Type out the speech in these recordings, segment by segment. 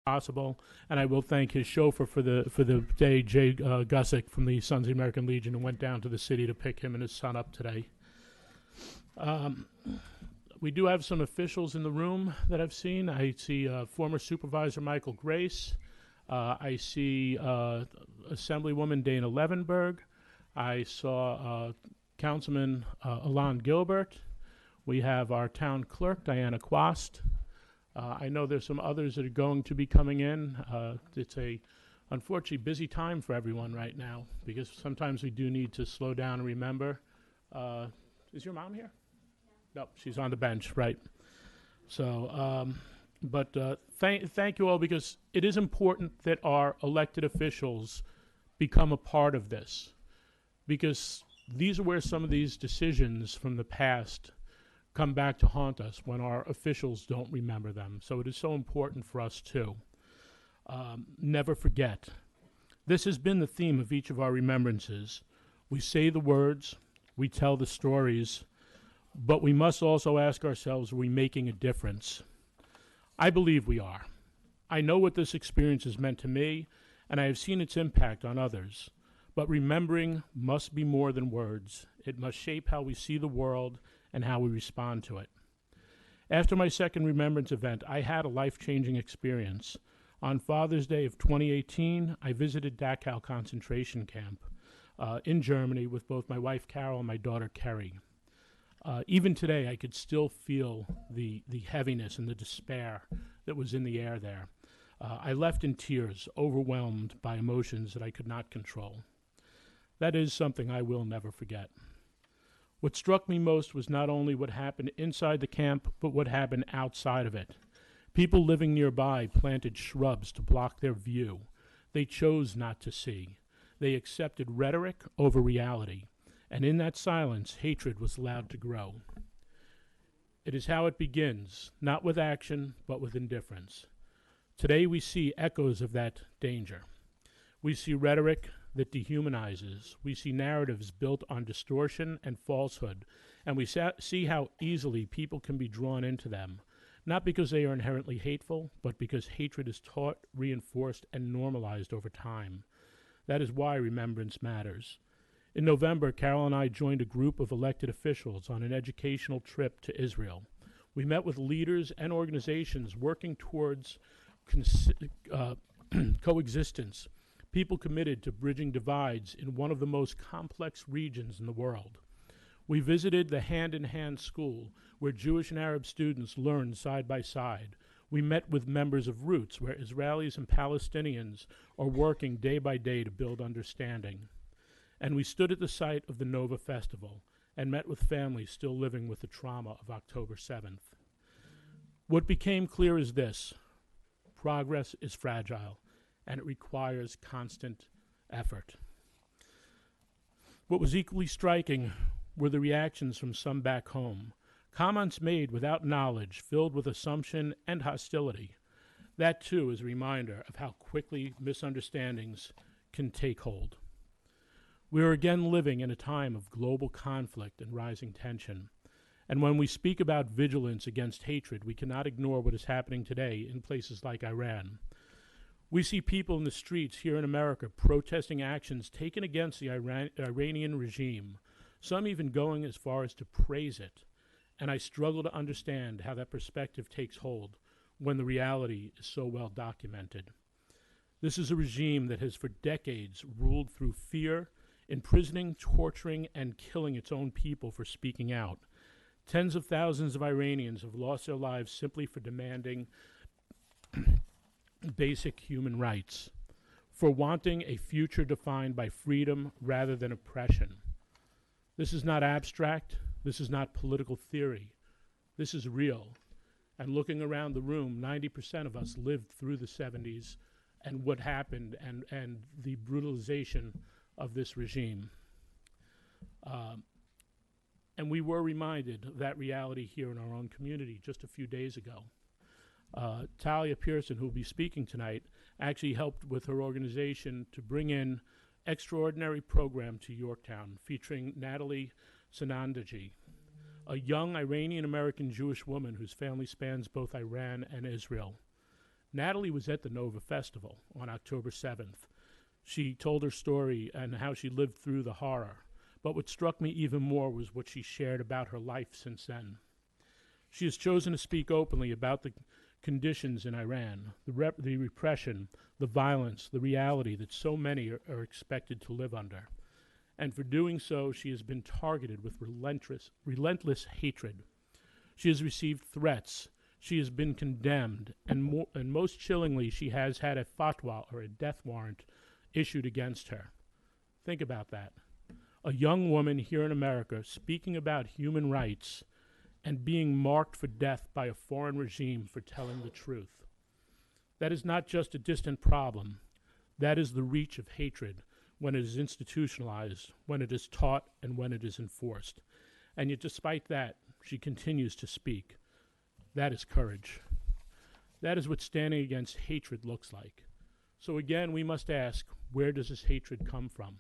possible. And I will thank his chauffeur for the day, Jay Gussick from the Sons of the American Legion, who went down to the city to pick him and his son up today. We do have some officials in the room that I've seen. I see former Supervisor Michael Grace. I see Assemblywoman Dana Levenberg. I saw Councilman Alon Gilbert. We have our town clerk, Diana Quast. I know there's some others that are going to be coming in. It's a, unfortunately, busy time for everyone right now because sometimes we do need to slow down and remember. Is your mom here? No, she's on the bench, right. So, thank you all, because it is important that our elected officials become a part of this, because these are where some of these decisions from the past come back to haunt us when our officials don't remember them. So it is so important for us to never forget. This has been the theme of each of our remembrances. We say the words, we tell the stories, but we must also ask ourselves, are we making a difference? I believe we are. I know what this experience has meant to me, and I have seen its impact on others. But remembering must be more than words. It must shape how we see the world and how we respond to it. After my second Remembrance event, I had a life-changing experience. On Father's Day of 2018, I visited Dachau concentration camp in Germany with both my wife Carol and my daughter Kerry. Even today, I could still feel the heaviness and the despair that was in the air there. I left in tears, overwhelmed by emotions that I could not control. That is something I will never forget. What struck me most was not only what happened inside the camp, but what happened outside of it. People living nearby planted shrubs to block their view. They chose not to see. They accepted rhetoric over reality. And in that silence, hatred was allowed to grow. It is how it begins, not with action, but with indifference. Today we see echoes of that danger. We see rhetoric that dehumanizes. We see narratives built on distortion and falsehood, and we see how easily people can be drawn into them, not because they are inherently hateful, but because hatred is taught, reinforced, and normalized over time. That is why remembrance matters. In November, Carol and I joined a group of elected officials on an educational trip to Israel. We met with leaders and organizations working towards coexistence, people committed to bridging divides in one of the most complex regions in the world. We visited the Hand in Hand school, where Jewish and Arab students learned side by side. We met with members of Roots, where Israelis and Palestinians are working day by day to build understanding. And we stood at the site of the Nova Festival and met with families still living with the trauma of October 7th. What became clear is this: progress is fragile, and it requires constant effort. What was equally striking were the reactions from some back home, comments made without knowledge, filled with assumption and hostility. That, too, is a reminder of how quickly misunderstandings can take hold. We are again living in a time of global conflict and rising tension. And when we speak about vigilance against hatred, we cannot ignore what is happening today in places like Iran. We see people in the streets here in America protesting actions taken against the Iranian regime, some even going as far as to praise it. And I struggle to understand how that perspective takes hold when the reality is so well documented. This is a regime that has for decades ruled through fear, imprisoning, torturing, and killing its own people for speaking out. Tens of thousands of Iranians have lost their lives simply for demanding basic human rights, for wanting a future defined by freedom rather than oppression. This is not abstract. This is not political theory. This is real. And looking around the room, 90% of us lived through the 70s and what happened and the brutalization of this regime. And we were reminded of that reality here in our own community just a few days ago. Talia Pearson, who will be speaking tonight, actually helped with her organization to bring in extraordinary program to Yorktown featuring Natalie Sanandaji, a young Iranian-American Jewish woman whose family spans both Iran and Israel. Natalie was at the Nova Festival on October 7th. She told her story and how she lived through the horror. But what struck me even more was what she shared about her life since then. She has chosen to speak openly about the conditions in Iran, the repression, the violence, the reality that so many are expected to live under. And for doing so, she has been targeted with relentless hatred. She has received threats. She has been condemned. And most chillingly, she has had a fatwa, or a death warrant, issued against her. Think about that. A young woman here in America speaking about human rights and being marked for death by a foreign regime for telling the truth. That is not just a distant problem. That is the reach of hatred when it is institutionalized, when it is taught, and when it is enforced. And yet, despite that, she continues to speak. That is courage. That is what standing against hatred looks like. So again, we must ask, where does this hatred come from?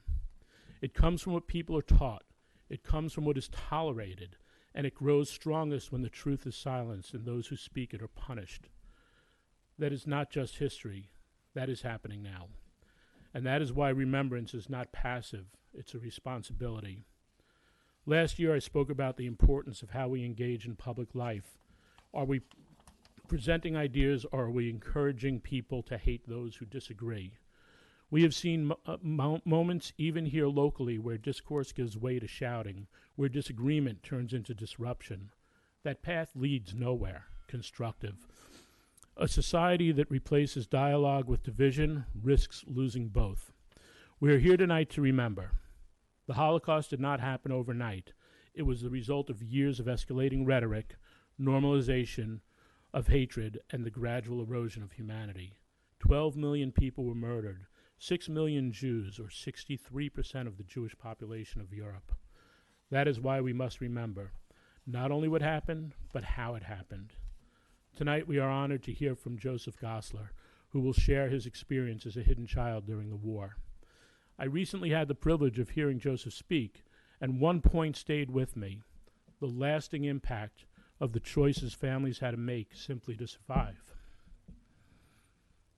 It comes from what people are taught. It comes from what is tolerated. And it grows strongest when the truth is silenced and those who speak it are punished. That is not just history. That is happening now. And that is why remembrance is not passive. It's a responsibility. Last year I spoke about the importance of how we engage in public life. Are we presenting ideas, or are we encouraging people to hate those who disagree? We have seen moments even here locally where discourse gives way to shouting, where disagreement turns into disruption. That path leads nowhere constructive. A society that replaces dialogue with division risks losing both. We are here tonight to remember. The Holocaust did not happen overnight. It was the result of years of escalating rhetoric, normalization of hatred, and the gradual erosion of humanity. 12 million people were murdered. 6 million Jews, or 63% of the Jewish population of Europe. That is why we must remember not only what happened, but how it happened. Tonight we are honored to hear from Joseph Gosler, who will share his experience as a hidden child during the war. I recently had the privilege of hearing Joseph speak, and one point stayed with me: the lasting impact of the choices families had to make simply to survive.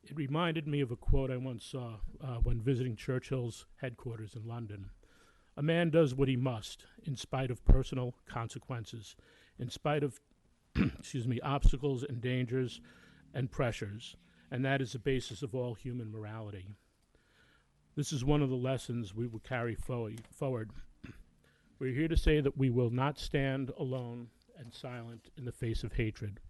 It reminded me of a quote I once saw when visiting Churchill's headquarters in London. A man does what he must, in spite of personal consequences, in spite of obstacles and dangers and pressures, and that is the basis of all human morality. This is one of the lessons we will carry forward. We're here to say that we will not stand alone and silent in the face of hatred.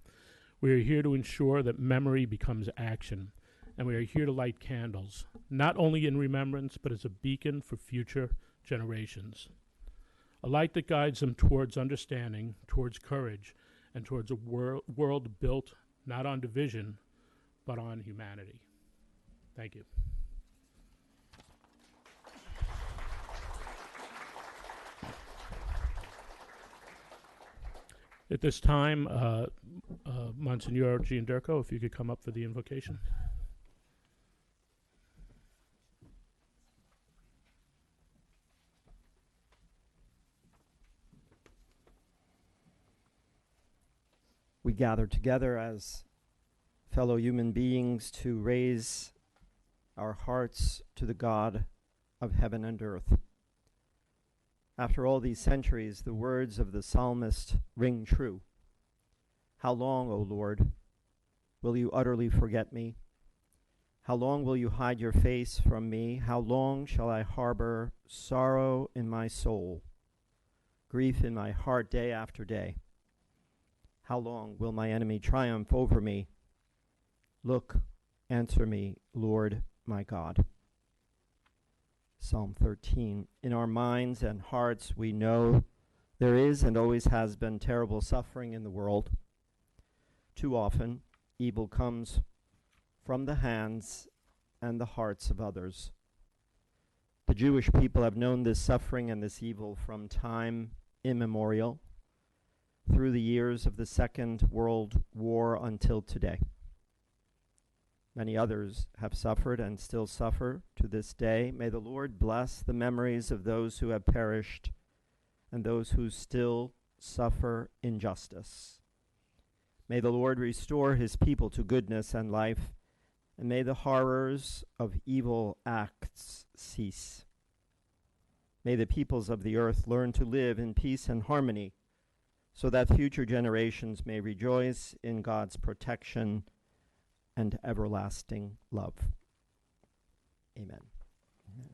We are here to ensure that memory becomes action, and we are here to light candles, not only in remembrance, but as a beacon for future generations. A light that guides them towards understanding, towards courage, and towards a world built not on division, but on humanity. Thank you. At this time, Monsignor Gianderco, if you could come up for the invocation. We gather together as fellow human beings to raise our hearts to the God of heaven and earth. After all these centuries, the words of the psalmist ring true. How long, O Lord, will you utterly forget me? How long will you hide your face from me? How long shall I harbor sorrow in my soul, grief in my heart day after day? How long will my enemy triumph over me? Look, answer me, Lord my God. Psalm 13. In our minds and hearts we know there is and always has been terrible suffering in the world. Too often, evil comes from the hands and the hearts of others. The Jewish people have known this suffering and this evil from time immemorial, through the years of the Second World War until today. Many others have suffered and still suffer to this day. May the Lord bless the memories of those who have perished and those who still suffer injustice. May the Lord restore his people to goodness and life, and may the horrors of evil acts cease. May the peoples of the earth learn to live in peace and harmony, so that future generations may rejoice in God's protection and everlasting love. Amen. Amen.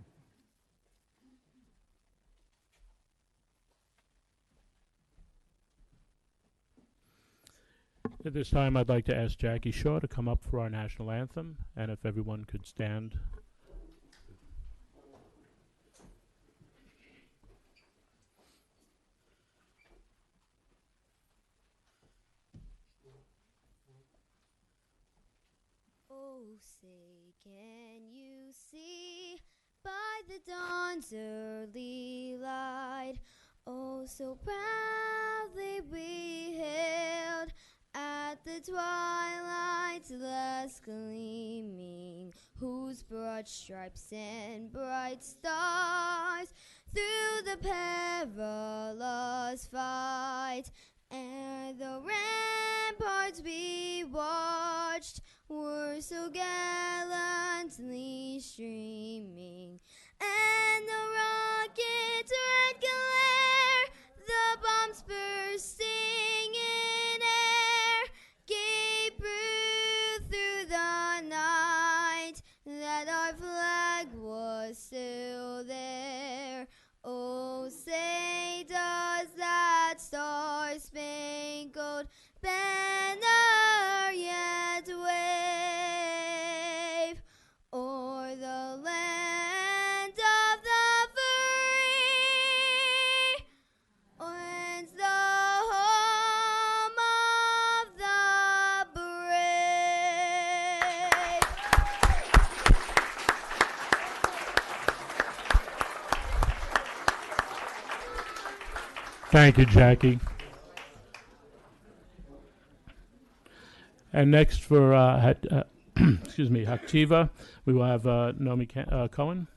At this time, I'd like to ask Jackie Shaw to come up for our national anthem, and if everyone could stand. Oh, say, can you see by the dawn's early light? Oh, so proudly we hailed at the twilight's last gleaming, whose broad stripes and bright stars through the perilous fight and the ramparts we watched were so gallantly streaming, and the rocket's red glare, the bombs bursting in air, gave proof through the night that our flag was still there. Oh, say does that star-spangled banner yet wave o'er the land of the free, and the home of the brave? Thank you, Jackie. And next for excuse me, Haktiva, we will have Naomi Cohen.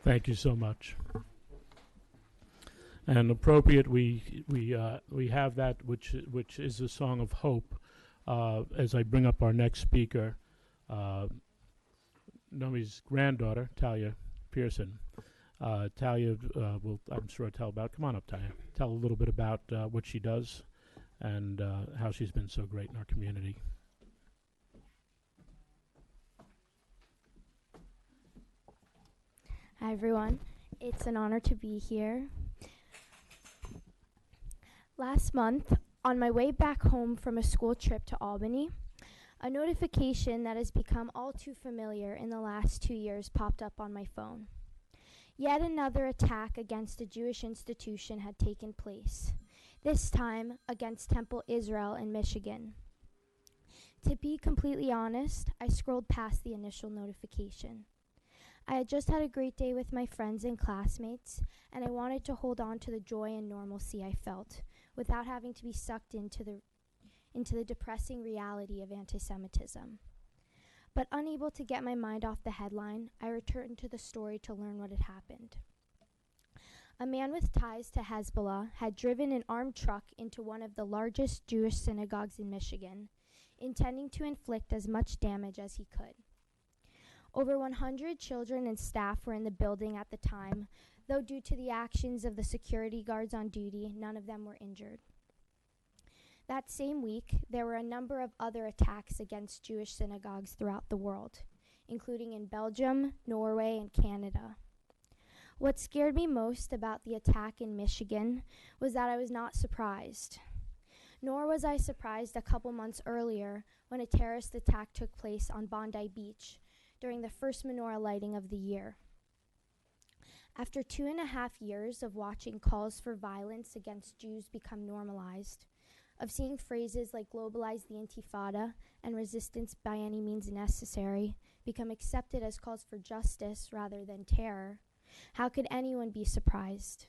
Thank you so much. And appropriate, we have that which is a song of hope. As I bring up our next speaker, Nomi's granddaughter, Talia Pearson. Talia will, I'm sure, tell about. Come on up, Talia. Tell a little bit about what she does and how she's been so great in our community. Hi, everyone. It's an honor to be here. Last month, on my way back home from a school trip to Albany, a notification that has become all too familiar in the last 2 years popped up on my phone. Yet another attack against a Jewish institution had taken place. this time against Temple Israel in Michigan. To be completely honest, I scrolled past the initial notification. I had just had a great day with my friends and classmates, and I wanted to hold on to the joy and normalcy I felt without having to be sucked into the depressing reality of anti-Semitism. But unable to get my mind off the headline, I returned to the story to learn what had happened. A man with ties to Hezbollah had driven an armed truck into one of the largest Jewish synagogues in Michigan, intending to inflict as much damage as he could. Over 100 children and staff were in the building at the time, though due to the actions of the security guards on duty, none of them were injured. That same week, there were a number of other attacks against Jewish synagogues throughout the world, including in Belgium, Norway, and Canada. What scared me most about the attack in Michigan was that I was not surprised. Nor was I surprised a couple months earlier when a terrorist attack took place on Bondi Beach during the first menorah lighting of the year. After 2.5 years of watching calls for violence against Jews become normalized, of seeing phrases like globalize the Intifada and resistance by any means necessary become accepted as calls for justice rather than terror, how could anyone be surprised?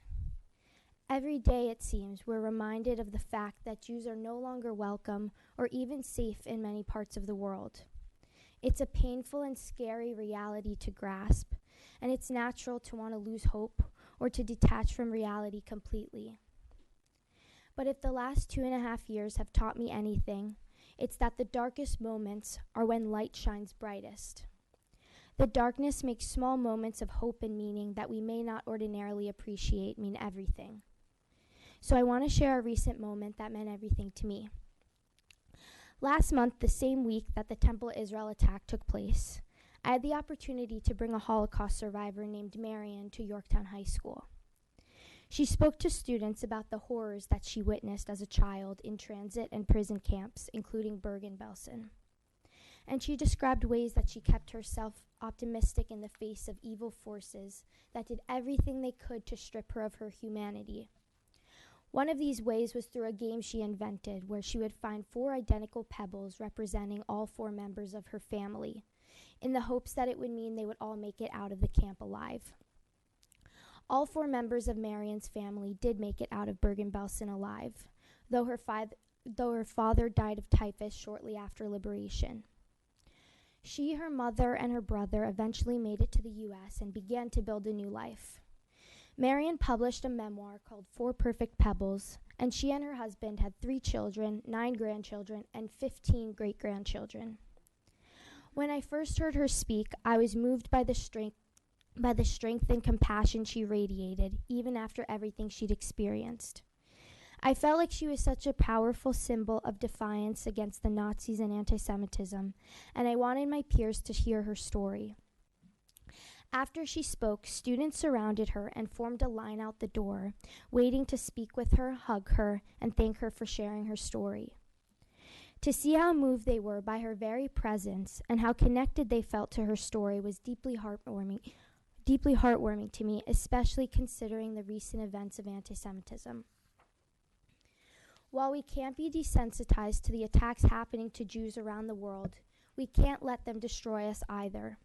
Every day, it seems, we're reminded of the fact that Jews are no longer welcome or even safe in many parts of the world. It's a painful and scary reality to grasp, and it's natural to want to lose hope or to detach from reality completely. But if the last 2.5 years have taught me anything, it's that the darkest moments are when light shines brightest. The darkness makes small moments of hope and meaning that we may not ordinarily appreciate mean everything. So I want to share a recent moment that meant everything to me. Last month, the same week that the Temple Israel attack took place, I had the opportunity to bring a Holocaust survivor named Marian to Yorktown High School. She spoke to students about the horrors that she witnessed as a child in transit and prison camps, including Bergen-Belsen. And she described ways that she kept herself optimistic in the face of evil forces that did everything they could to strip her of her humanity. One of these ways was through a game she invented where she would find 4 identical pebbles representing all 4 members of her family, in the hopes that it would mean they would all make it out of the camp alive. All 4 members of Marian's family did make it out of Bergen-Belsen alive, though her father died of typhus shortly after liberation. She, her mother, and her brother eventually made it to the U.S. and began to build a new life. Marian published a memoir called 4 Perfect Pebbles, and she and her husband had 3 children, 9 grandchildren, and 15 great-grandchildren. When I first heard her speak, I was moved by the strength and compassion she radiated, even after everything she'd experienced. I felt like she was such a powerful symbol of defiance against the Nazis and anti-Semitism, and I wanted my peers to hear her story. After she spoke, students surrounded her and formed a line out the door, waiting to speak with her, hug her, and thank her for sharing her story. To see how moved they were by her very presence and how connected they felt to her story was deeply heartwarming to me, especially considering the recent events of anti-Semitism. While we can't be desensitized to the attacks happening to Jews around the world, we can't let them destroy us either.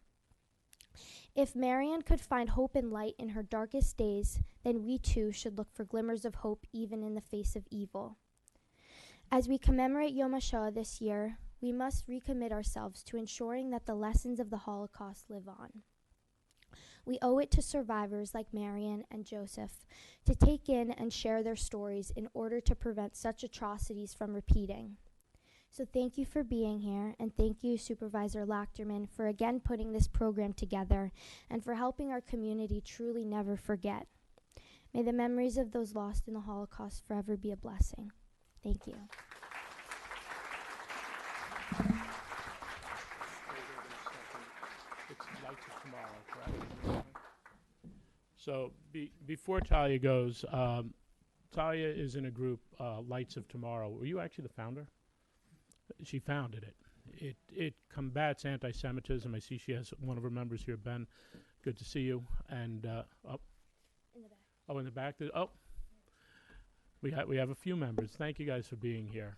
If Marian could find hope and light in her darkest days, then we too should look for glimmers of hope even in the face of evil. As we commemorate Yom HaShoah this year, we must recommit ourselves to ensuring that the lessons of the Holocaust live on. We owe it to survivors like Marian and Joseph to take in and share their stories in order to prevent such atrocities from repeating. So thank you for being here, and thank you, Supervisor Lachterman, for again putting this program together and for helping our community truly never forget. May the memories of those lost in the Holocaust forever be a blessing. Thank you. It's Lights of Tomorrow, correct? So before Talia goes, Talia is in a group, Lights of Tomorrow. Were you actually the founder? She founded it. It combats anti-Semitism. I see she has one of her members here, Ben. Good to see you. And In the back. Oh, in the back. We have a few members. Thank you guys for being here.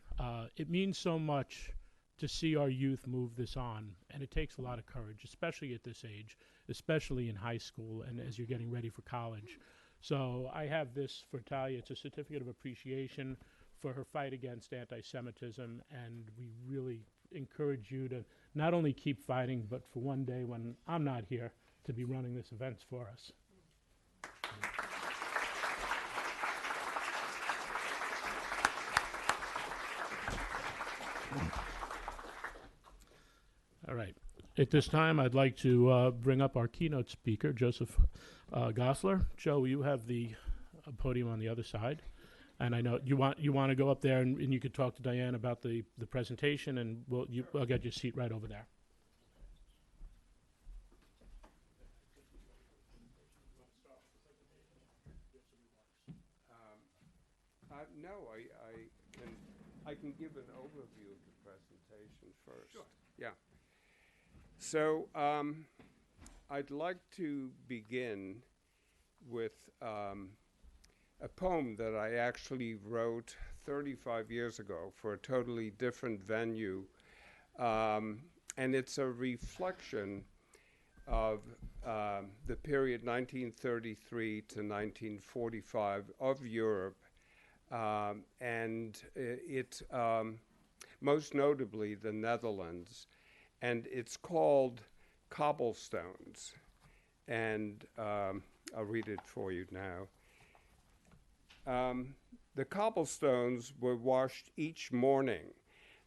It means so much to see our youth move this on, and it takes a lot of courage, especially at this age, especially in high school and as you're getting ready for college. So I have this for Talia. It's a certificate of appreciation for her fight against anti-Semitism, and we really encourage you to not only keep fighting, but for one day when I'm not here, to be running this event for us. All right. At this time, I'd like to bring up our keynote speaker, Joseph Gosler. Joe, you have the podium on the other side, and I know you want to go up there, and you could talk to Diane about the presentation, and I'll get your seat right over there. No, I can give an overview of the presentation first. Sure. Yeah. So I'd like to begin with a poem that I actually wrote 35 years ago for a totally different venue, and it's a reflection of the period 1933 to 1945 of Europe, and it most notably the Netherlands, and it's called Cobblestones, and I'll read it for you now. The cobblestones were washed each morning.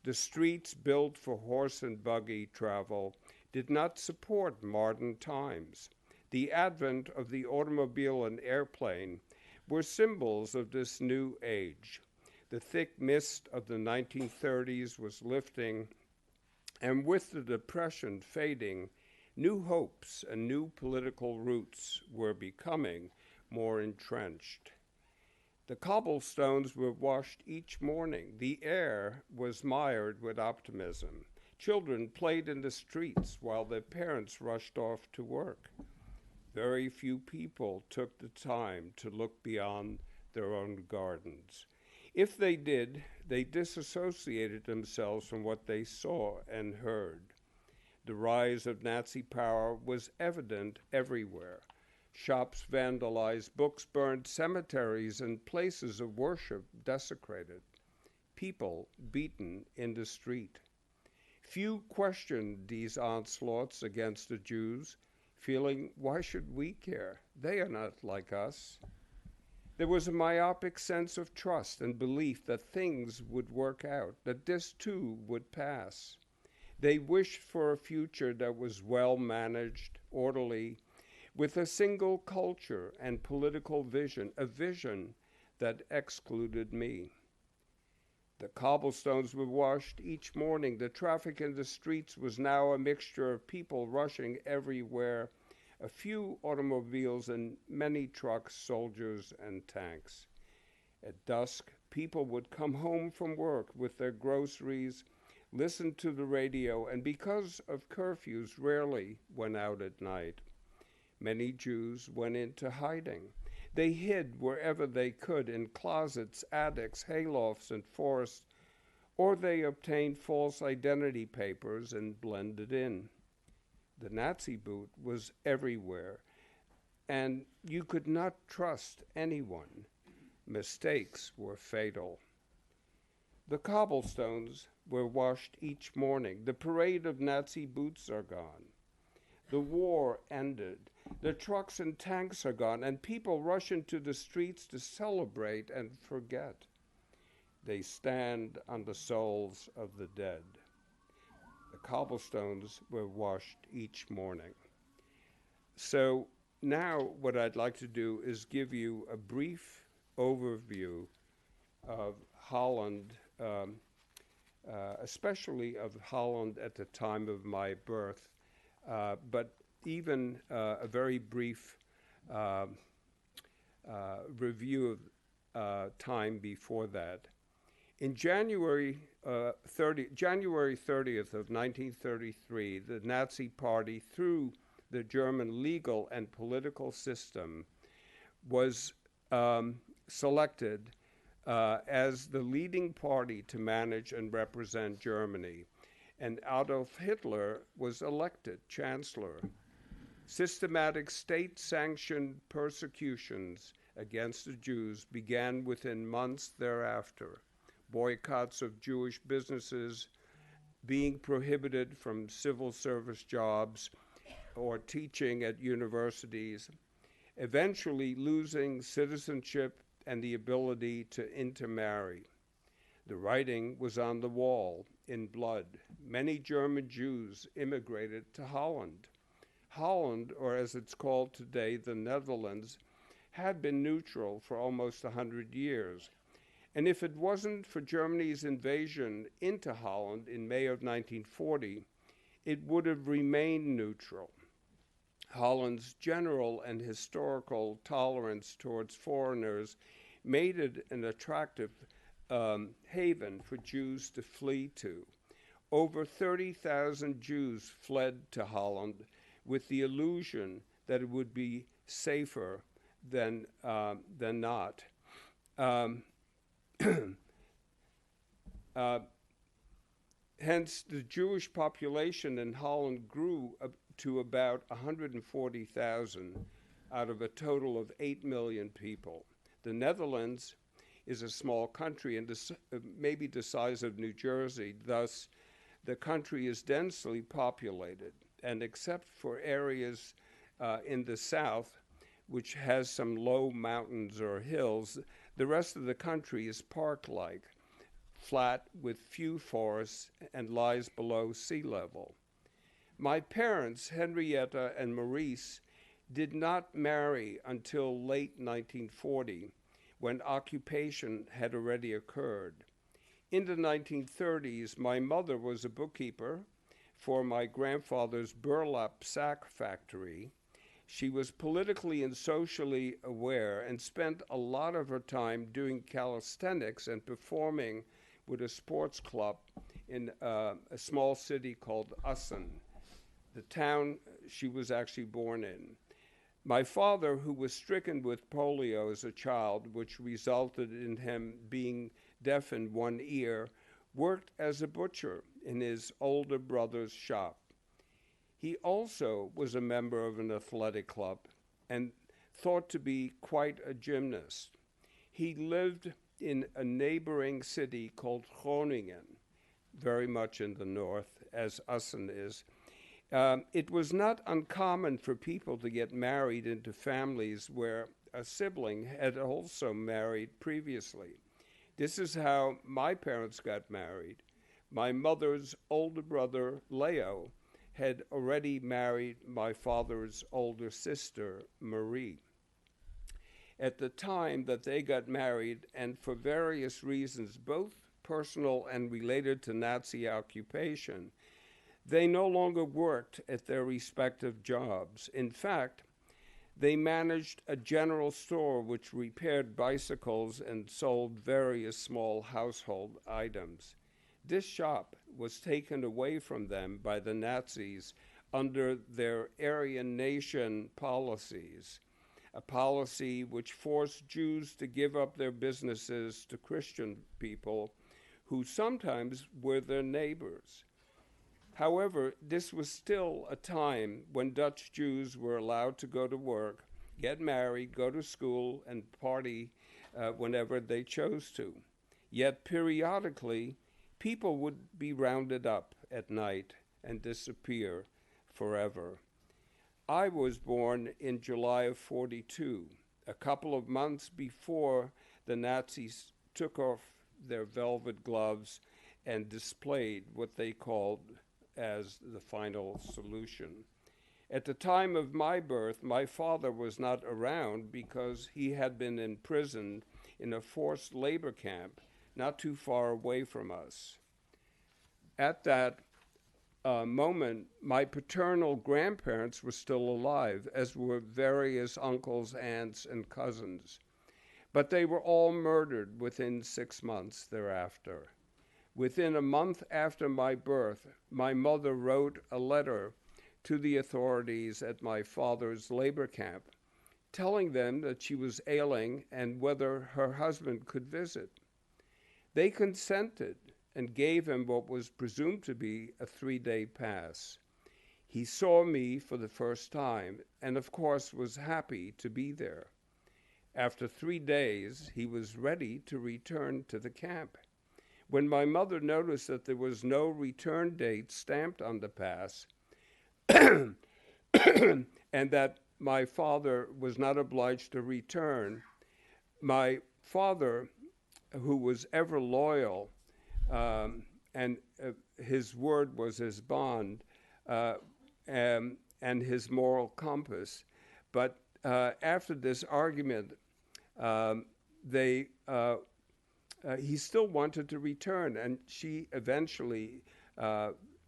The streets built for horse and buggy travel did not support modern times. The advent of the automobile and airplane were symbols of this new age. The thick mist of the 1930s was lifting, and with the Depression fading, new hopes and new political roots were becoming more entrenched. The cobblestones were washed each morning. The air was mired with optimism. Children played in the streets while their parents rushed off to work. Very few people took the time to look beyond their own gardens. If they did, they disassociated themselves from what they saw and heard. The rise of Nazi power was evident everywhere. Shops vandalized, books burned, cemeteries and places of worship desecrated. People beaten in the street. Few questioned these onslaughts against the Jews, feeling, why should we care? They are not like us. There was a myopic sense of trust and belief that things would work out, that this too would pass. They wished for a future that was well managed, orderly, with a single culture and political vision, a vision that excluded me. The cobblestones were washed each morning. The traffic in the streets was now a mixture of people rushing everywhere, a few automobiles and many trucks, soldiers, and tanks. At dusk, people would come home from work with their groceries, listen to the radio, and because of curfews, rarely went out at night. Many Jews went into hiding. They hid wherever they could, in closets, attics, haylofts, and forests, or they obtained false identity papers and blended in. The Nazi boot was everywhere, and you could not trust anyone. Mistakes were fatal. The cobblestones were washed each morning. The parade of Nazi boots are gone. The war ended. The trucks and tanks are gone, and people rush into the streets to celebrate and forget. They stand on the souls of the dead. The cobblestones were washed each morning. So now what I'd like to do is give you a brief overview of Holland, especially of Holland at the time of my birth, but even a very brief review of time before that. In January 30th of 1933, the Nazi Party, through the German legal and political system, was selected as the leading party to manage and represent Germany, and Adolf Hitler was elected chancellor. Systematic state-sanctioned persecutions against the Jews began within months thereafter. Boycotts of Jewish businesses, being prohibited from civil service jobs or teaching at universities, eventually losing citizenship and the ability to intermarry. The writing was on the wall in blood. Many German Jews immigrated to Holland. Holland, or as it's called today, the Netherlands, had been neutral for almost 100 years. And if it wasn't for Germany's invasion into Holland in May of 1940, it would have remained neutral. Holland's general and historical tolerance towards foreigners made it an attractive haven for Jews to flee to. Over 30,000 Jews fled to Holland with the illusion that it would be safer than not. Hence, the Jewish population in Holland grew to about 140,000 out of a total of 8 million people. The Netherlands is a small country and maybe the size of New Jersey. Thus, the country is densely populated, and except for areas in the south, which has some low mountains or hills, the rest of the country is park-like, flat with few forests, and lies below sea level. My parents, Henrietta and Maurice, did not marry until late 1940, when occupation had already occurred. In the 1930s, my mother was a bookkeeper for my grandfather's burlap sack factory. She was politically and socially aware and spent a lot of her time doing calisthenics and performing with a sports club in a small city called Essen, the town she was actually born in. My father, who was stricken with polio as a child, which resulted in him being deaf in one ear, worked as a butcher in his older brother's shop. He also was a member of an athletic club and thought to be quite a gymnast. He lived in a neighboring city called Groningen, very much in the north, as Essen is. It was not uncommon for people to get married into families where a sibling had also married previously. This is how my parents got married. My mother's older brother, Leo, had already married my father's older sister, Marie. At the time that they got married, and for various reasons, both personal and related to Nazi occupation, they no longer worked at their respective jobs. In fact, they managed a general store which repaired bicycles and sold various small household items. This shop was taken away from them by the Nazis under their Aryan nation policies, a policy which forced Jews to give up their businesses to Christian people who sometimes were their neighbors. However, this was still a time when Dutch Jews were allowed to go to work, get married, go to school, and party whenever they chose to. Yet periodically, people would be rounded up at night and disappear forever. I was born in July of 42, a couple of months before the Nazis took off their velvet gloves and displayed what they called as the final solution. At the time of my birth, my father was not around because he had been imprisoned in a forced labor camp not too far away from us. At that moment, my paternal grandparents were still alive, as were various uncles, aunts, and cousins. But they were all murdered within 6 months thereafter. Within a month after my birth, my mother wrote a letter to the authorities at my father's labor camp telling them that she was ailing and whether her husband could visit. They consented and gave him what was presumed to be a 3-day pass. He saw me for the first time and, of course, was happy to be there. After 3 days, he was ready to return to the camp. When my mother noticed that there was no return date stamped on the pass, and that my father was not obliged to return, my father, who was ever loyal, and his word was his bond, and his moral compass. But after this argument, he still wanted to return, and she eventually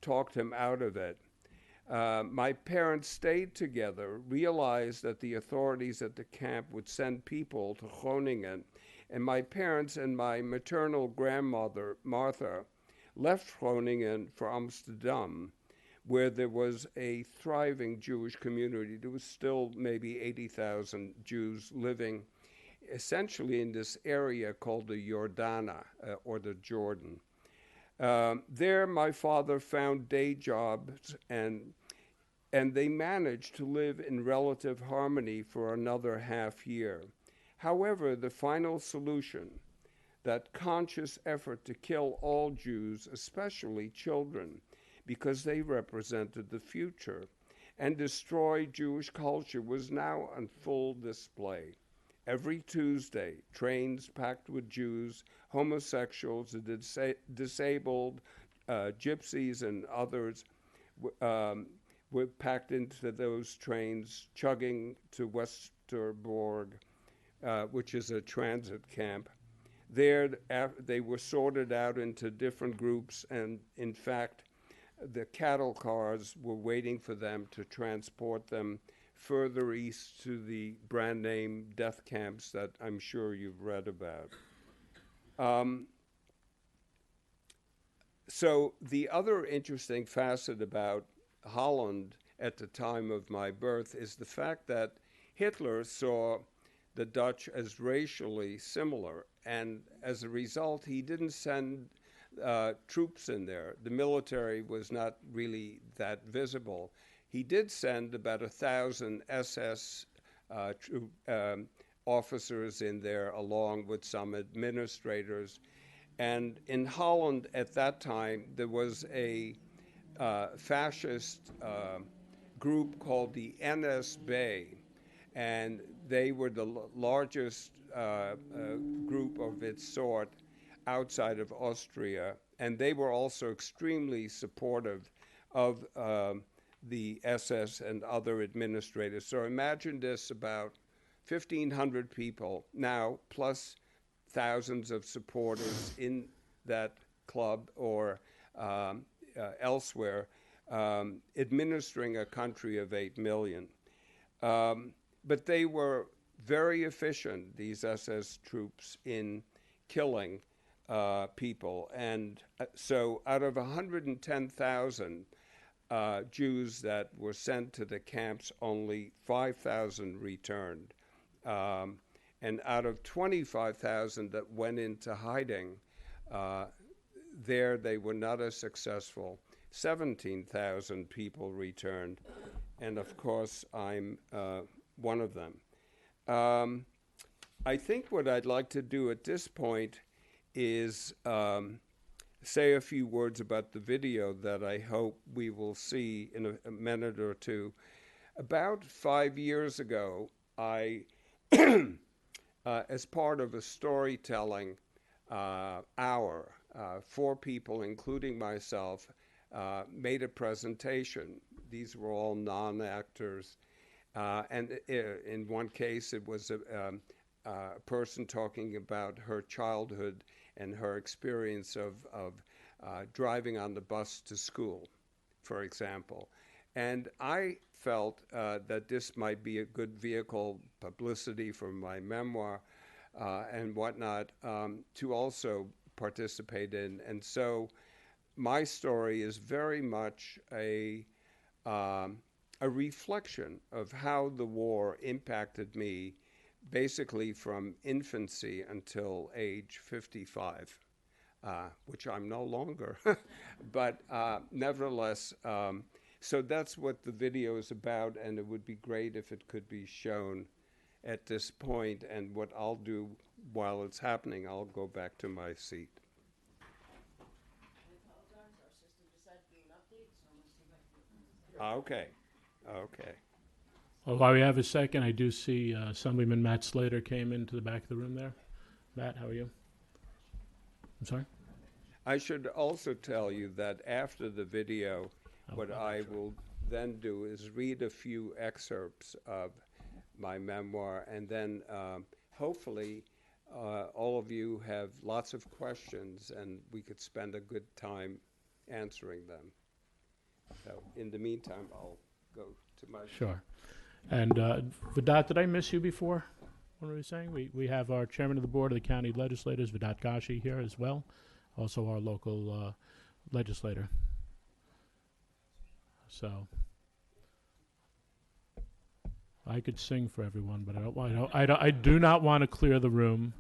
talked him out of it. My parents stayed together, realized that the authorities at the camp would send people to Groningen, and my parents and my maternal grandmother, Martha, left Groningen for Amsterdam, where there was a thriving Jewish community. There was still maybe 80,000 Jews living essentially in this area called the Jordana, or the Jordan. There, my father found day jobs, and they managed to live in relative harmony for another half year. However, the final solution, that conscious effort to kill all Jews, especially children, because they represented the future, and destroy Jewish culture, was now on full display. Every Tuesday, trains packed with Jews, homosexuals, disabled, gypsies, and others were packed into those trains, chugging to Westerbork, which is a transit camp. There, they were sorted out into different groups, and in fact, the cattle cars were waiting for them to transport them further east to the brand name death camps that I'm sure you've read about. So the other interesting facet about Holland at the time of my birth is the fact that Hitler saw the Dutch as racially similar, and as a result, he didn't send troops in there. The military was not really that visible. He did send about 1,000 SS officers in there, along with some administrators. And in Holland at that time, there was a fascist group called the NSB, and they were the largest group of its sort outside of Austria, and they were also extremely supportive of the SS and other administrators. So imagine this, about 1,500 people now, plus thousands of supporters in that club or elsewhere, administering a country of 8 million. But they were very efficient, these SS troops, in killing people. And so out of 110,000 Jews that were sent to the camps, only 5,000 returned. And out of 25,000 that went into hiding, there they were not as successful. 17,000 people returned, and of course I'm one of them. I think what I'd like to do at this point is say a few words about the video that I hope we will see in a minute or two. About 5 years ago, I, as part of a storytelling hour, 4 people, including myself, made a presentation. These were all non-actors. And in one case, it was a person talking about her childhood and her experience of driving on the bus to school, for example. And I felt that this might be a good vehicle, publicity for my memoir and whatnot, to also participate in. And so my story is very much a a reflection of how the war impacted me basically from infancy until age 55, which I'm no longer. But nevertheless, so that's what the video is about, and it would be great if it could be shown at this point. And what I'll do while it's happening, I'll go back to my seat. Okay. Okay. Well, while we have a second, I do see Assemblyman Matt Slater came into the back of the room there. Matt, how are you? I'm sorry? I should also tell you that after the video, what I will then do is read a few excerpts of my memoir, and then hopefully all of you have lots of questions, and we could spend a good time answering them. So in the meantime, I'll go to my... Sure. And Vidat, did I miss you before? What were we saying? We have our chairman of the board of the county legislators, Vidat Gashi, here as well. Also our local legislator. So I could sing for everyone, but I do not want to clear the room.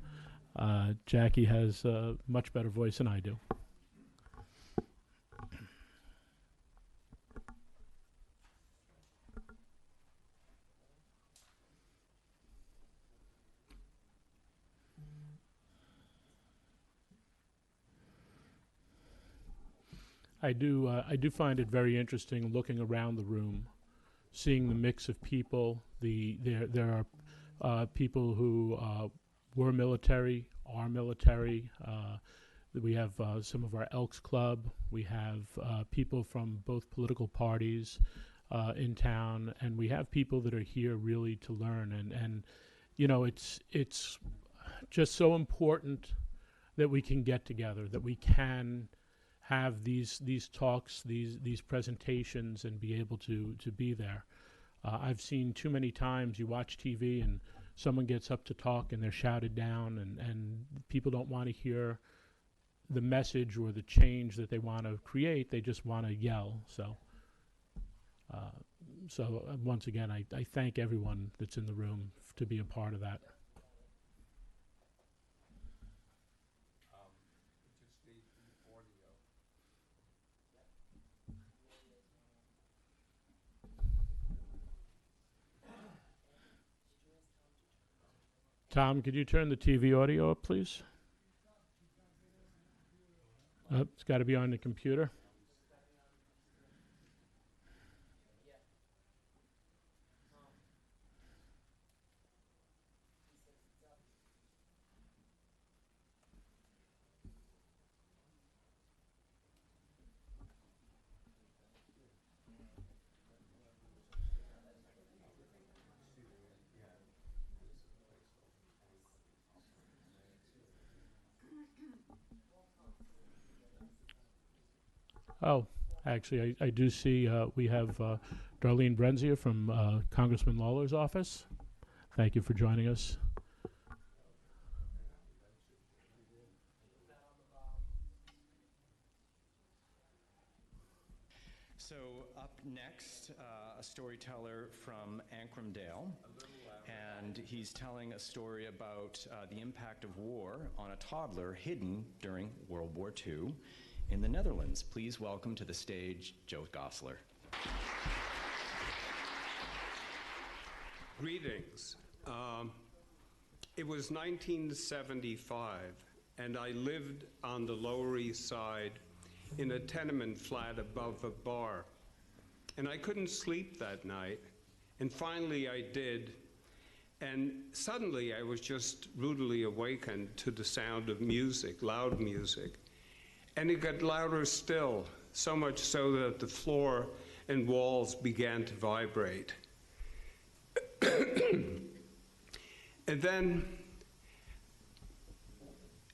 Jackie has a much better voice than I do. I do find it very interesting looking around the room, seeing the mix of people. There are people who were military, are military. We have some of our Elks Club. We have people from both political parties in town, and we have people that are here really to learn. And you know, it's just so important that we can get together, that we can have these talks, these presentations, and be able to be there. I've seen too many times you watch TV and someone gets up to talk and they're shouted down, and people don't want to hear the message or the change that they want to create. They just want to yell. So once again, I thank everyone that's in the room to be a part of that. Tom, could you turn the TV audio up, please? It's got to be on the computer. Oh, actually, I do see we have Darlene Brenzia from Congressman Lawler's office. Thank you for joining us. So up next, a storyteller from Ancramdale, and he's telling a story about the impact of war on a toddler hidden during World War II in the Netherlands. Please welcome to the stage Joe Gosler. Greetings. It was 1975, and I lived on the Lower East Side in a tenement flat above a bar. And I couldn't sleep that night, and finally I did. And suddenly I was just rudely awakened to the sound of music, loud music. And it got louder still, so much so that the floor and walls began to vibrate. And then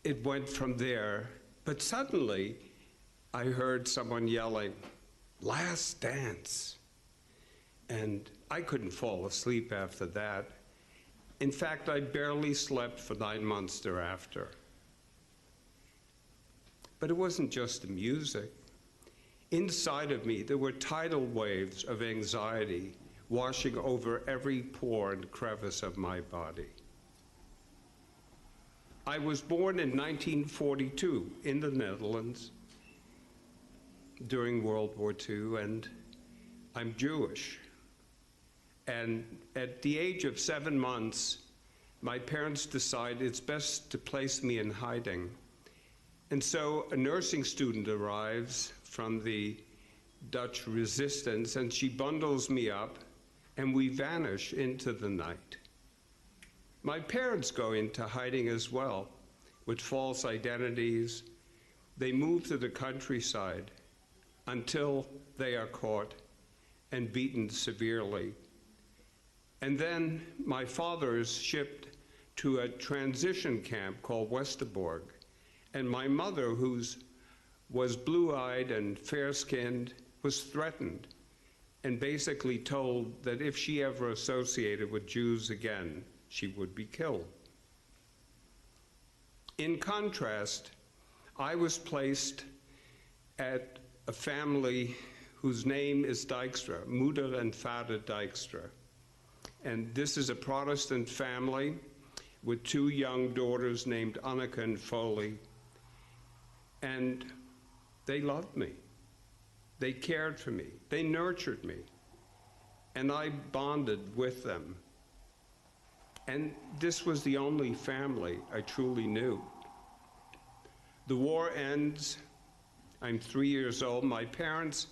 it went from there, but suddenly I heard someone yelling, "Last dance." And I couldn't fall asleep after that. In fact, I barely slept for 9 months thereafter. But it wasn't just the music. Inside of me, there were tidal waves of anxiety washing over every pore and crevice of my body. I was born in 1942 in the Netherlands during World War II, and I'm Jewish. And at the age of 7 months, my parents decided it's best to place me in hiding. And so a nursing student arrives from the Dutch resistance, and she bundles me up, and we vanish into the night. My parents go into hiding as well, with false identities. They move to the countryside until they are caught and beaten severely. And then my father is shipped to a transition camp called Westerbork. And my mother, who was blue-eyed and fair-skinned, was threatened and basically told that if she ever associated with Jews again, she would be killed. In contrast, I was placed at a family whose name is Dijkstra, Moeder and Vader Dijkstra. And this is a Protestant family with 2 young daughters named Anneke and Foley. And they loved me. They cared for me. They nurtured me. And I bonded with them. And this was the only family I truly knew. The war ends. I'm 3 years old. My parents,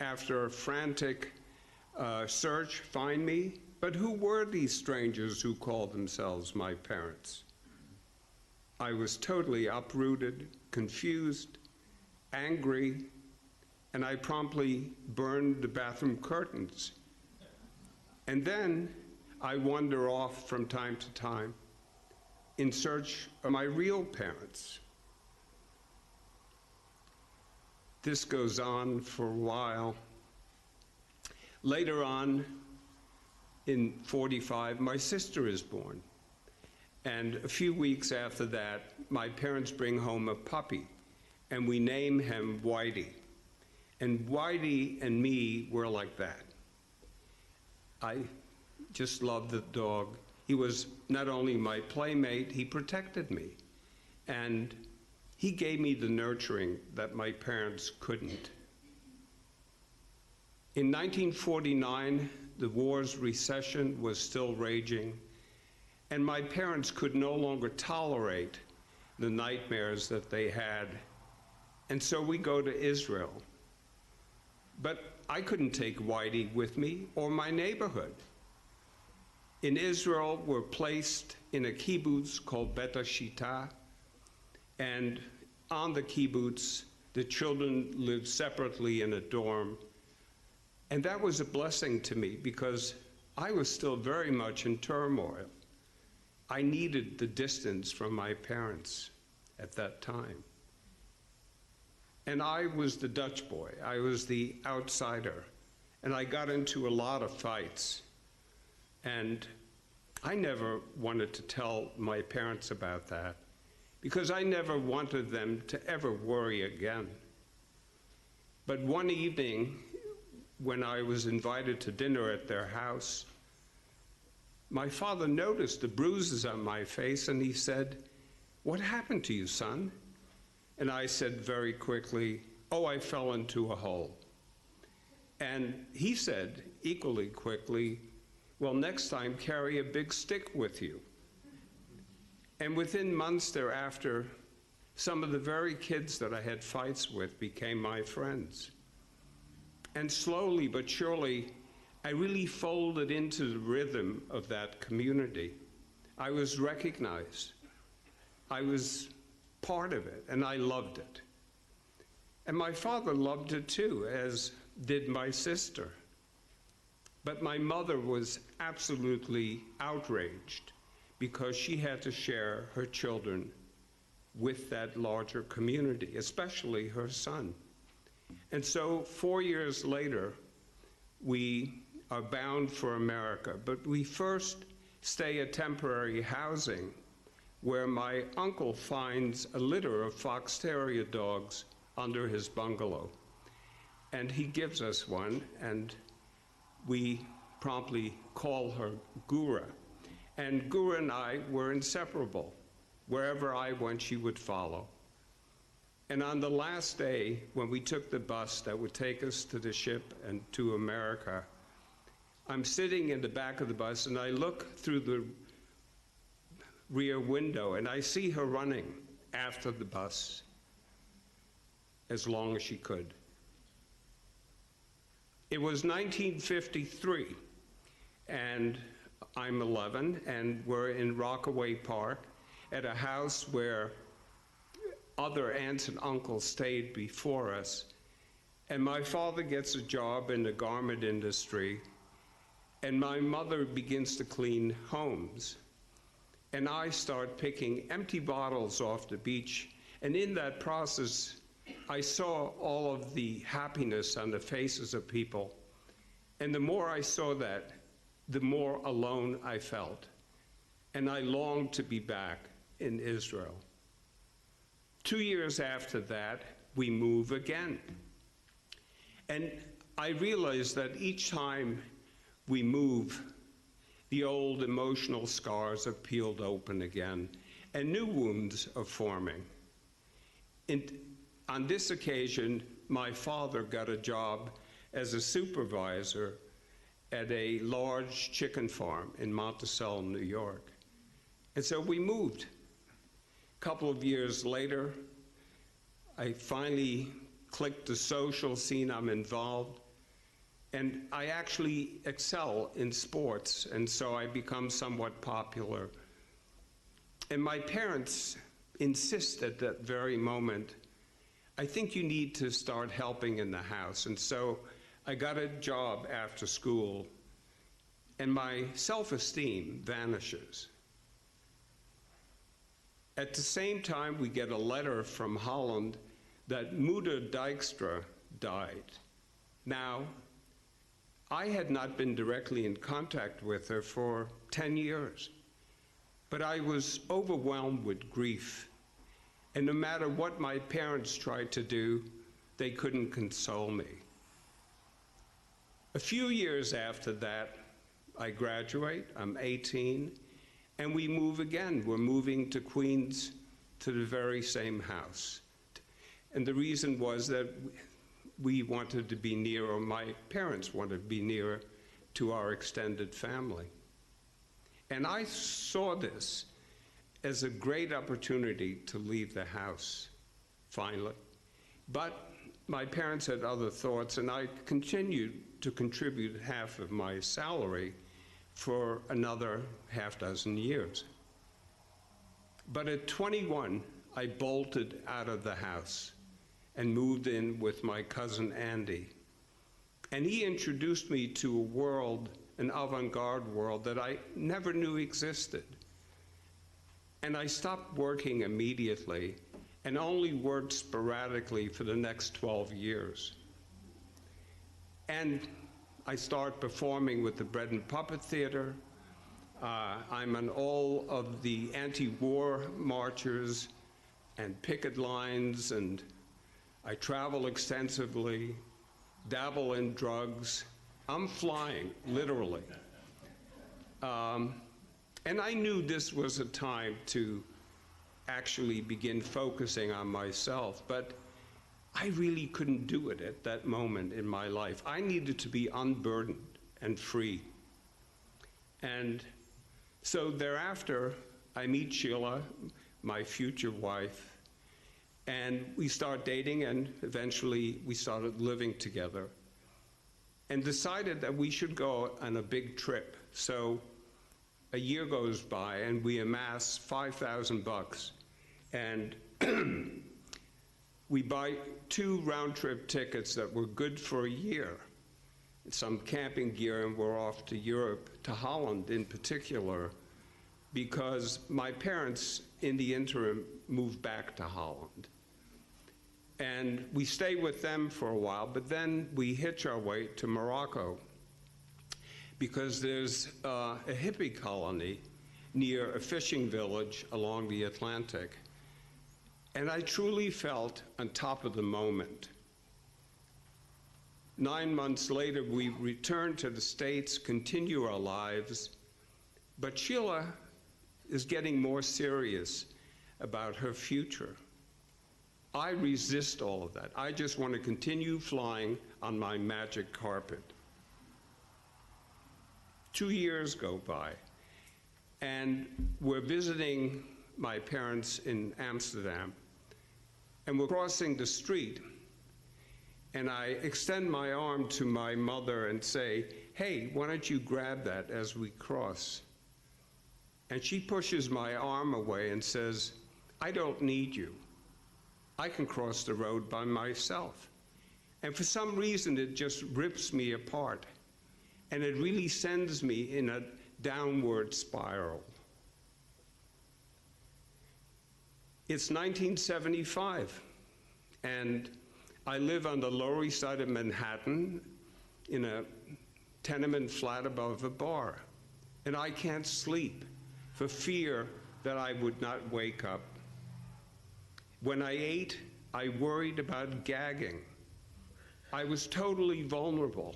after a frantic search, find me. But who were these strangers who called themselves my parents? I was totally uprooted, confused, angry, and I promptly burned the bathroom curtains. And then I wander off from time to time in search of my real parents. This goes on for a while. Later on, in 45, my sister is born. And a few weeks after that, my parents bring home a puppy, and we name him Whitey. And Whitey and me were like that. I just loved the dog. He was not only my playmate, he protected me. And he gave me the nurturing that my parents couldn't. In 1949, the war's recession was still raging, and my parents could no longer tolerate the nightmares that they had. And so we go to Israel. But I couldn't take Whitey with me or my neighborhood. In Israel, we're placed in a kibbutz called Bet Ashita, and on the kibbutz, the children lived separately in a dorm. And that was a blessing to me because I was still very much in turmoil. I needed the distance from my parents at that time. And I was the Dutch boy. I was the outsider. And I got into a lot of fights. And I never wanted to tell my parents about that because I never wanted them to ever worry again. But one evening, when I was invited to dinner at their house, my father noticed the bruises on my face and he said, "What happened to you, son?" And I said very quickly, "Oh, I fell into a hole." And he said equally quickly, "Well, next time carry a big stick with you." And within months thereafter, some of the very kids that I had fights with became my friends. And slowly but surely, I really folded into the rhythm of that community. I was recognized. I was part of it, and I loved it. And my father loved it too, as did my sister. But my mother was absolutely outraged because she had to share her children with that larger community, especially her son. And so 4 years later, we are bound for America, but we first stay at temporary housing where my uncle finds a litter of fox terrier dogs under his bungalow. And he gives us one, and we promptly call her Gura. And Gura and I were inseparable. Wherever I went, she would follow. And on the last day, when we took the bus that would take us to the ship and to America, I'm sitting in the back of the bus, and I look through the rear window, and I see her running after the bus as long as she could. It was 1953, and I'm 11, and we're in Rockaway Park at a house where other aunts and uncles stayed before us. And my father gets a job in the garment industry, and my mother begins to clean homes. And I start picking empty bottles off the beach, and in that process, I saw all of the happiness on the faces of people. And the more I saw that, the more alone I felt. And I longed to be back in Israel. 2 years after that, we move again. And I realized that each time we move, the old emotional scars are peeled open again, and new wounds are forming. And on this occasion, my father got a job as a supervisor at a large chicken farm in Monticello, New York. And so we moved. A couple of years later, I finally clicked the social scene. I'm involved. And I actually excel in sports, and so I become somewhat popular. And my parents insist at that very moment, I think you need to start helping in the house. And so I got a job after school, and my self-esteem vanishes. At the same time, we get a letter from Holland that Mutter Dijkstra died. Now, I had not been directly in contact with her for 10 years, but I was overwhelmed with grief. And no matter what my parents tried to do, they couldn't console me. A few years after that, I graduate, I'm 18, and we move again. We're moving to Queens to the very same house. And the reason was that we wanted to be near, or my parents wanted to be nearer to our extended family. And I saw this as a great opportunity to leave the house, finally. But my parents had other thoughts, and I continued to contribute half of my salary for another half dozen years. But at 21, I bolted out of the house and moved in with my cousin Andy. And he introduced me to a world, an avant-garde world that I never knew existed. And I stopped working immediately and only worked sporadically for the next 12 years. And I started performing with the Bread and Puppet Theater. I'm on all of the anti-war marches and picket lines, and I travel extensively, dabble in drugs. I'm flying, literally. And I knew this was a time to actually begin focusing on myself, but I really couldn't do it at that moment in my life. I needed to be unburdened and free. And so thereafter, I meet Sheila, my future wife, and we start dating, and eventually we started living together and decided that we should go on a big trip. So a year goes by and we amass $5,000, and we buy 2 round-trip tickets that were good for a year, some camping gear, and we're off to Europe, to Holland in particular, because my parents in the interim moved back to Holland. And we stay with them for a while, but then we hitch our way to Morocco, because there's a hippie colony near a fishing village along the Atlantic. And I truly felt on top of the moment. 9 months later, we returned to the States, continue our lives, but Sheila is getting more serious about her future. I resist all of that. I just want to continue flying on my magic carpet. 2 years go by, and we're visiting my parents in Amsterdam, and we're crossing the street, and I extend my arm to my mother and say, "Hey, why don't you grab that as we cross?" And she pushes my arm away and says, "I don't need you. I can cross the road by myself." And for some reason, it just rips me apart. And it really sends me in a downward spiral. It's 1975, and I live on the Lower East Side of Manhattan in a tenement flat above a bar. And I can't sleep for fear that I would not wake up. When I ate, I worried about gagging. I was totally vulnerable,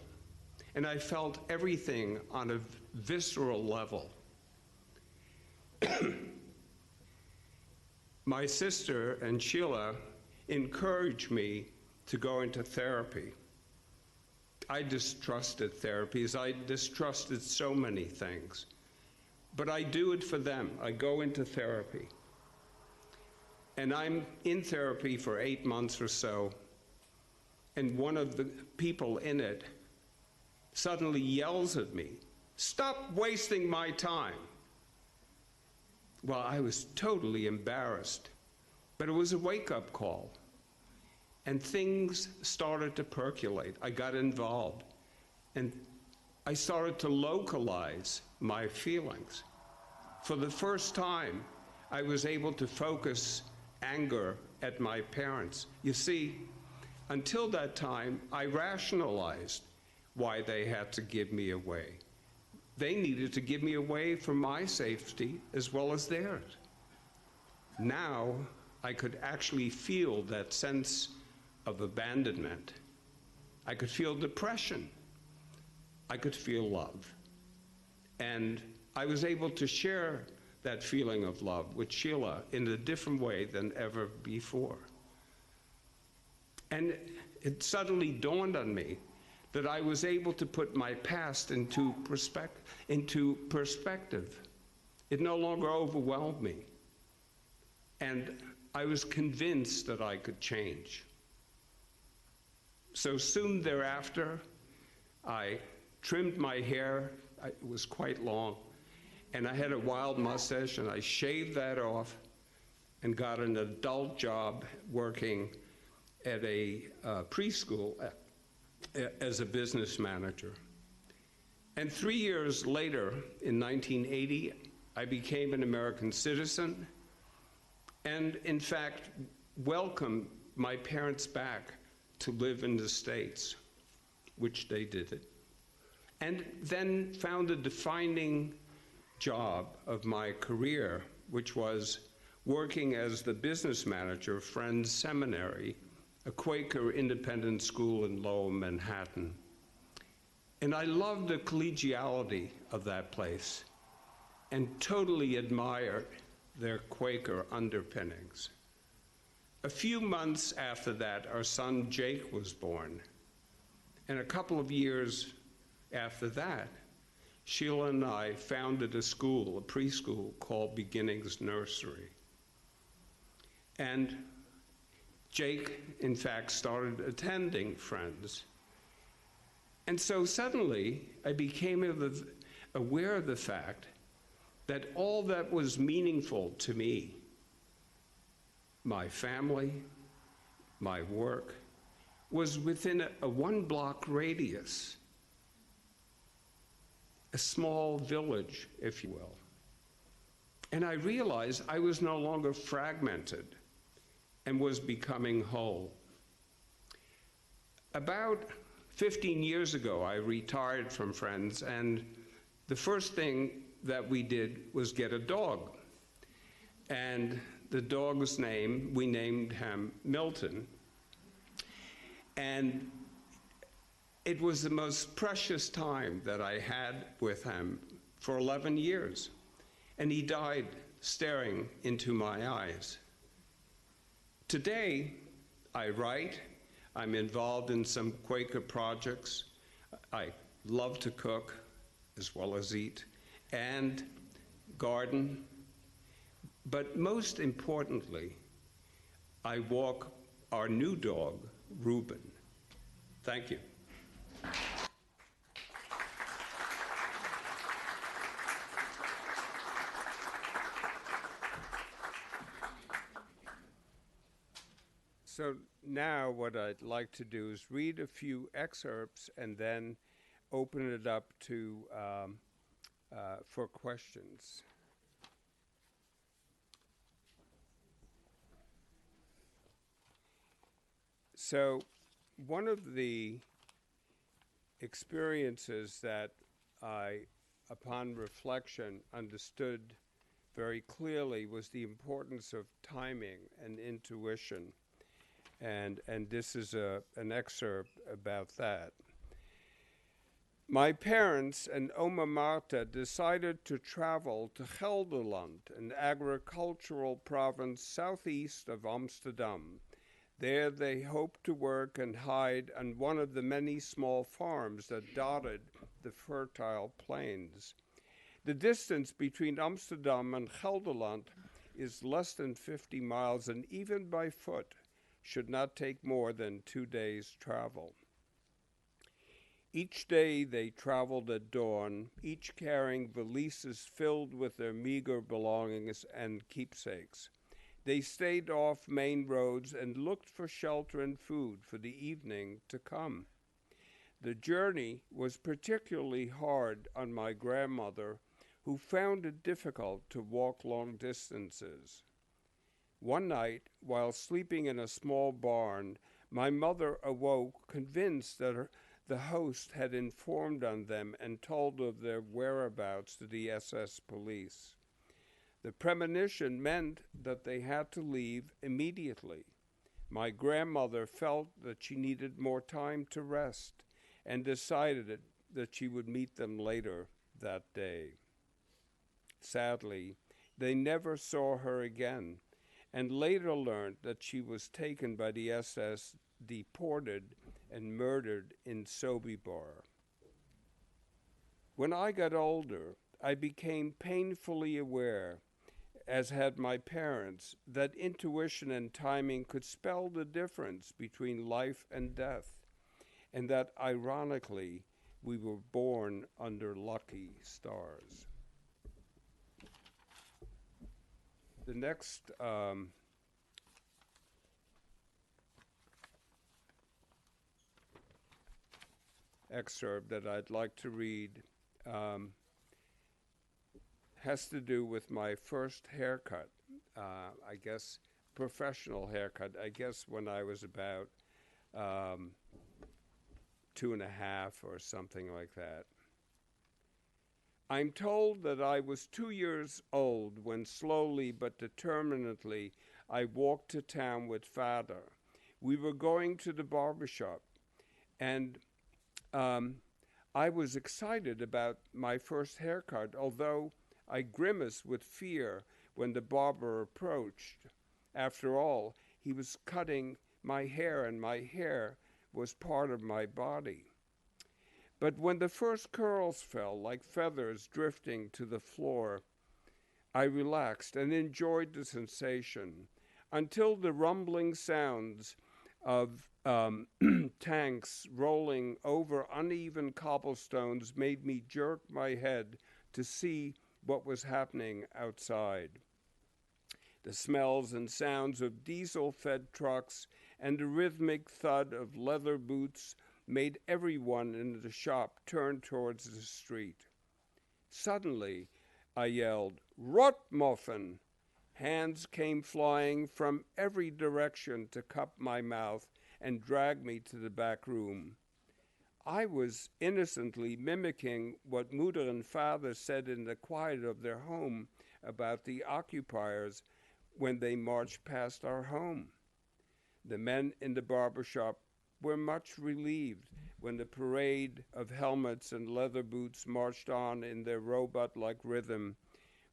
and I felt everything on a visceral level. My sister and Sheila encouraged me to go into therapy. I distrusted therapy, as I distrusted so many things. But I do it for them. I go into therapy. And I'm in therapy for 8 months or so, and one of the people in it suddenly yells at me, "Stop wasting my time." Well, I was totally embarrassed, but it was a wake-up call. And things started to percolate. I got involved, and I started to localize my feelings. For the first time, I was able to focus anger at my parents. You see, until that time, I rationalized why they had to give me away. They needed to give me away for my safety as well as theirs. Now, I could actually feel that sense of abandonment. I could feel depression. I could feel love. And I was able to share that feeling of love with Sheila in a different way than ever before. And it suddenly dawned on me that I was able to put my past into perspective. It no longer overwhelmed me. And I was convinced that I could change. So soon thereafter, I trimmed my hair. It was quite long. And I had a wild mustache, and I shaved that off and got an adult job working at a preschool as a business manager. And 3 years later, in 1980, I became an American citizen and, in fact, welcomed my parents back to live in the States, which they did. And then found a defining job of my career, which was working as the business manager of Friends Seminary, a Quaker independent school in Lower Manhattan. And I loved the collegiality of that place and totally admired their Quaker underpinnings. A few months after that, our son Jake was born. And a couple of years after that, Sheila and I founded a school, a preschool called Beginnings Nursery. And Jake, in fact, started attending Friends. And so suddenly, I became aware of the fact that all that was meaningful to me, my family, my work, was within a one-block radius, a small village, if you will. And I realized I was no longer fragmented and was becoming whole. About 15 years ago, I retired from Friends, and the first thing that we did was get a dog. And the dog's name, we named him Milton. And It was the most precious time that I had with him for 11 years, and he died staring into my eyes. Today, I write, I'm involved in some Quaker projects, I love to cook as well as eat, and garden, but most importantly, I walk our new dog, Reuben. Thank you. So now what I'd like to do is read a few excerpts and then open it up to for questions. So one of the experiences that I, upon reflection, understood very clearly was the importance of timing and intuition. And this is an excerpt about that. My parents and Oma Marta decided to travel to Gelderland, an agricultural province southeast of Amsterdam. There they hoped to work and hide on one of the many small farms that dotted the fertile plains. The distance between Amsterdam and Gelderland is less than 50 miles, and even by foot should not take more than 2 days' travel. Each day they traveled at dawn, each carrying valises filled with their meager belongings and keepsakes. They stayed off main roads and looked for shelter and food for the evening to come. The journey was particularly hard on my grandmother, who found it difficult to walk long distances. One night, while sleeping in a small barn, my mother awoke, convinced that the host had informed on them and told of their whereabouts to the SS police. The premonition meant that they had to leave immediately. My grandmother felt that she needed more time to rest and decided that she would meet them later that day. Sadly, they never saw her again, and later learned that she was taken by the SS, deported, and murdered in Sobibor. When I got older, I became painfully aware, as had my parents, that intuition and timing could spell the difference between life and death, and that, ironically, we were born under lucky stars. The next excerpt that I'd like to read has to do with my first haircut, I guess professional haircut, I guess when I was about 2.5 or something like that. I'm told that I was 2 years old when slowly but determinedly I walked to town with Father. We were going to the barbershop, and I was excited about my first haircut, although I grimaced with fear when the barber approached. After all, he was cutting my hair, and my hair was part of my body. But when the first curls fell like feathers drifting to the floor, I relaxed and enjoyed the sensation until the rumbling sounds of tanks rolling over uneven cobblestones made me jerk my head to see what was happening outside. The smells and sounds of diesel-fed trucks and the rhythmic thud of leather boots made everyone in the shop turn towards the street. Suddenly, I yelled, "Rotmuffin!" Hands came flying from every direction to cup my mouth and drag me to the back room. I was innocently mimicking what Mother and Father said in the quiet of their home about the occupiers when they marched past our home. The men in the barber shop were much relieved, when the parade of helmets and leather boots marched on in their robot-like rhythm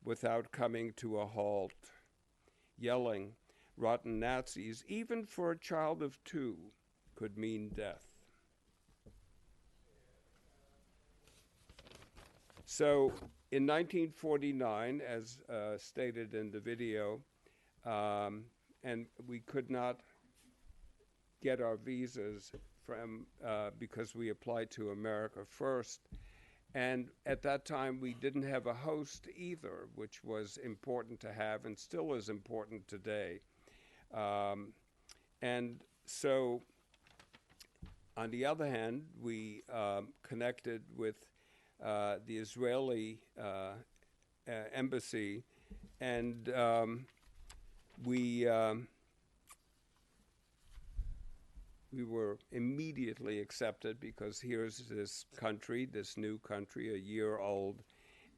without coming to a halt. Yelling, "Rotten Nazis," even for a child of 2, could mean death. So in 1949, as stated in the video, and we could not get our visas from because we applied to America first. And at that time, we didn't have a host either, which was important to have and still is important today. And so, on the other hand, we connected with the Israeli embassy, and we were immediately accepted because here's this country, this new country, a year old,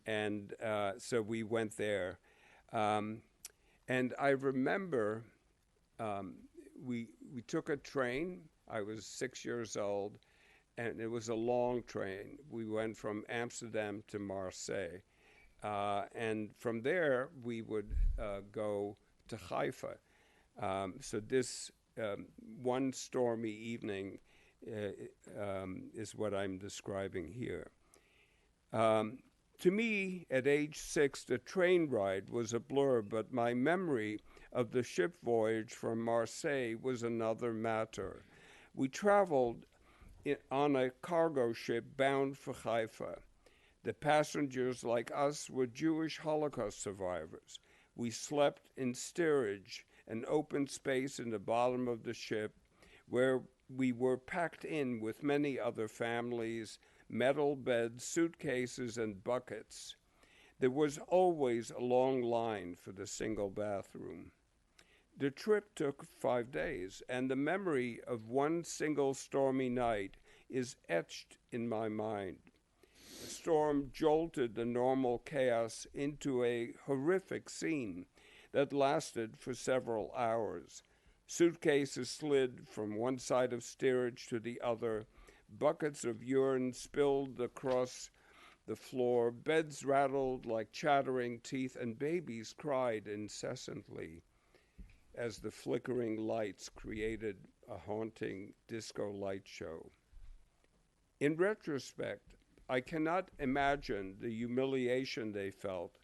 and so we went there. And I remember we took a train. I was 6 years old, and it was a long train. We went from Amsterdam to Marseille. And from there, we would go to Haifa. So this one stormy evening is what I'm describing here. To me, at age 6, the train ride was a blur, but my memory of the ship voyage from Marseille was another matter. We traveled on a cargo ship bound for Haifa. The passengers, like us, were Jewish Holocaust survivors. We slept in steerage, an open space in the bottom of the ship, where we were packed in with many other families, metal beds, suitcases, and buckets. There was always a long line for the single bathroom. The trip took 5 days, and the memory of one single stormy night is etched in my mind. The storm jolted the normal chaos into a horrific scene that lasted for several hours. Suitcases slid from one side of steerage to the other. Buckets of urine spilled across the floor. Beds rattled like chattering teeth, and babies cried incessantly as the flickering lights created a haunting disco light show. In retrospect, I cannot imagine the humiliation they felt,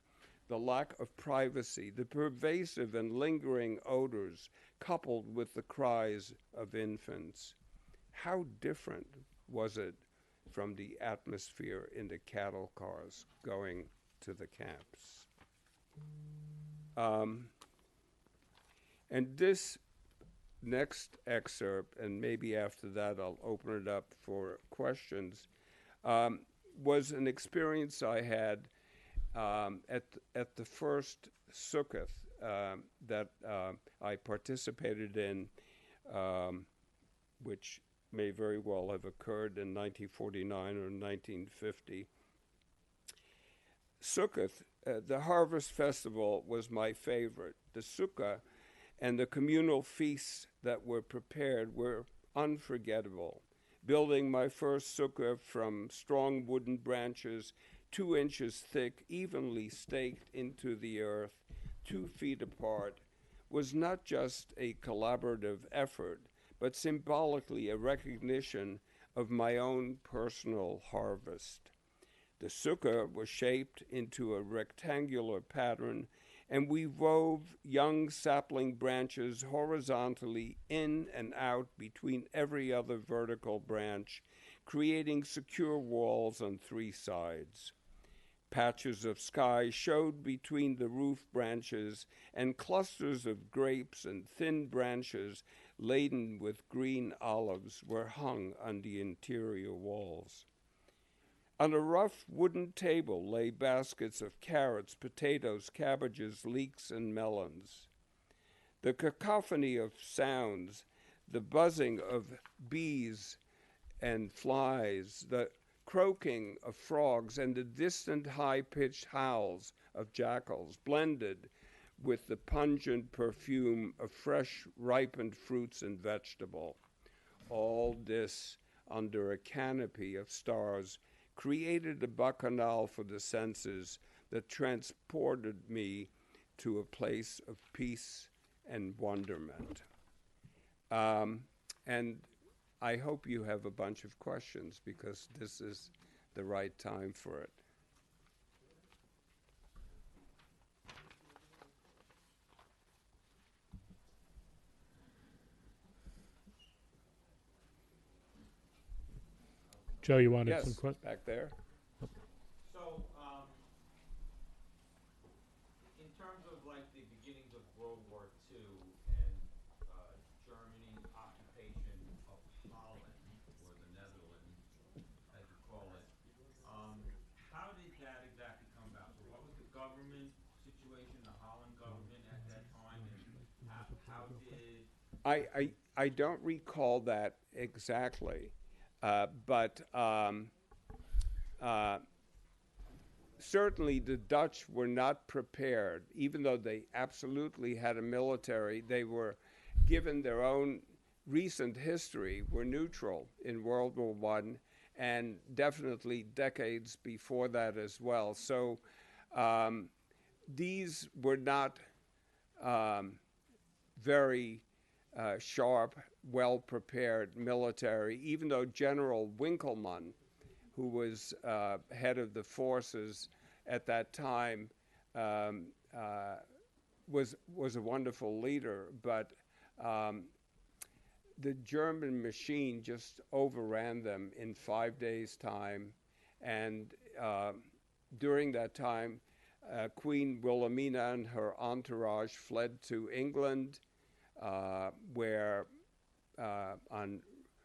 the lack of privacy, the pervasive and lingering odors, coupled with the cries of infants. How different was it from the atmosphere in the cattle cars going to the camps? And this next excerpt, and maybe after that I'll open it up for questions, was an experience I had at the first Sukkot that I participated in, which may very well have occurred in 1949 or 1950. Sukkot, the harvest festival, was my favorite. The sukkah and the communal feasts that were prepared were unforgettable. Building my first sukkah from strong wooden branches 2 inches thick, evenly staked into the earth, 2 feet apart, was not just a collaborative effort, but symbolically a recognition of my own personal harvest. The sukkah was shaped into a rectangular pattern, and we wove young sapling branches horizontally in and out between every other vertical branch, creating secure walls on 3 sides. Patches of sky showed between the roof branches, and clusters of grapes and thin branches laden with green olives were hung on the interior walls. On a rough wooden table lay baskets of carrots, potatoes, cabbages, leeks, and melons. The cacophony of sounds, the buzzing of bees and flies, the croaking of frogs, and the distant high-pitched howls of jackals blended with the pungent perfume of fresh, ripened fruits and vegetable. All this under a canopy of stars created a bacchanal for the senses that transported me to a place of peace and wonderment. And I hope you have a bunch of questions, because this is the right time for it. Joe, you wanted Yes, some questions? back there. So, in terms of like the beginnings of World War II and Germany's occupation of Holland, or the Netherlands, as you call it, how did that exactly come about? So, what was the government situation, the Holland government at that time, and how did? I don't recall that exactly, but certainly the Dutch were not prepared, even though they absolutely had a military. They were given their own recent history, were neutral in World War I, and definitely decades before that as well. So these were not very sharp, well-prepared military, even though General Winkelmann, who was head of the forces at that time, was a wonderful leader, but the German machine just overran them in 5 days' time, and during that time, Queen Wilhelmina and her entourage fled to England, where on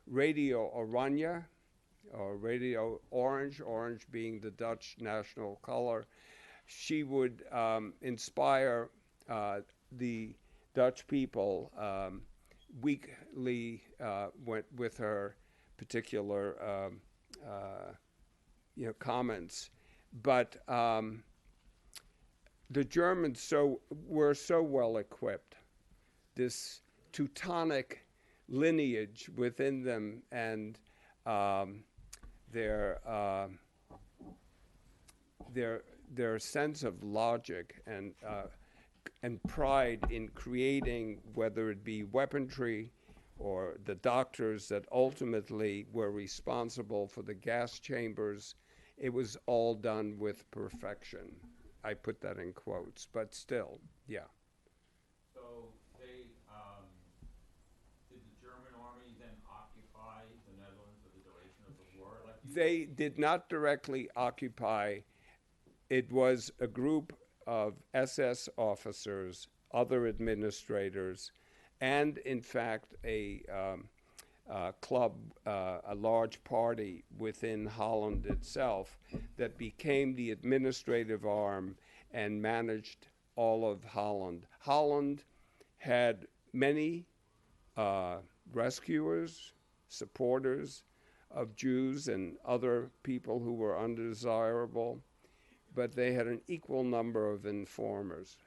Radio Oranje, or Radio Orange, orange being the Dutch national color, she would inspire the Dutch people weekly went with her particular comments. But the Germans were so well equipped, this Teutonic lineage within them, and their sense of logic and pride in creating, whether it be weaponry or the doctors that ultimately were responsible for the gas chambers, it was all done with perfection. I put that in quotes, but still, yeah. So they, did the German army then occupy the Netherlands for the duration of the war? They did not directly occupy. It was a group of SS officers, other administrators, and in fact a club, a large party within Holland itself that became the administrative arm and managed all of Holland. Holland had many rescuers, supporters of Jews and other people who were undesirable, but they had an equal number of informers.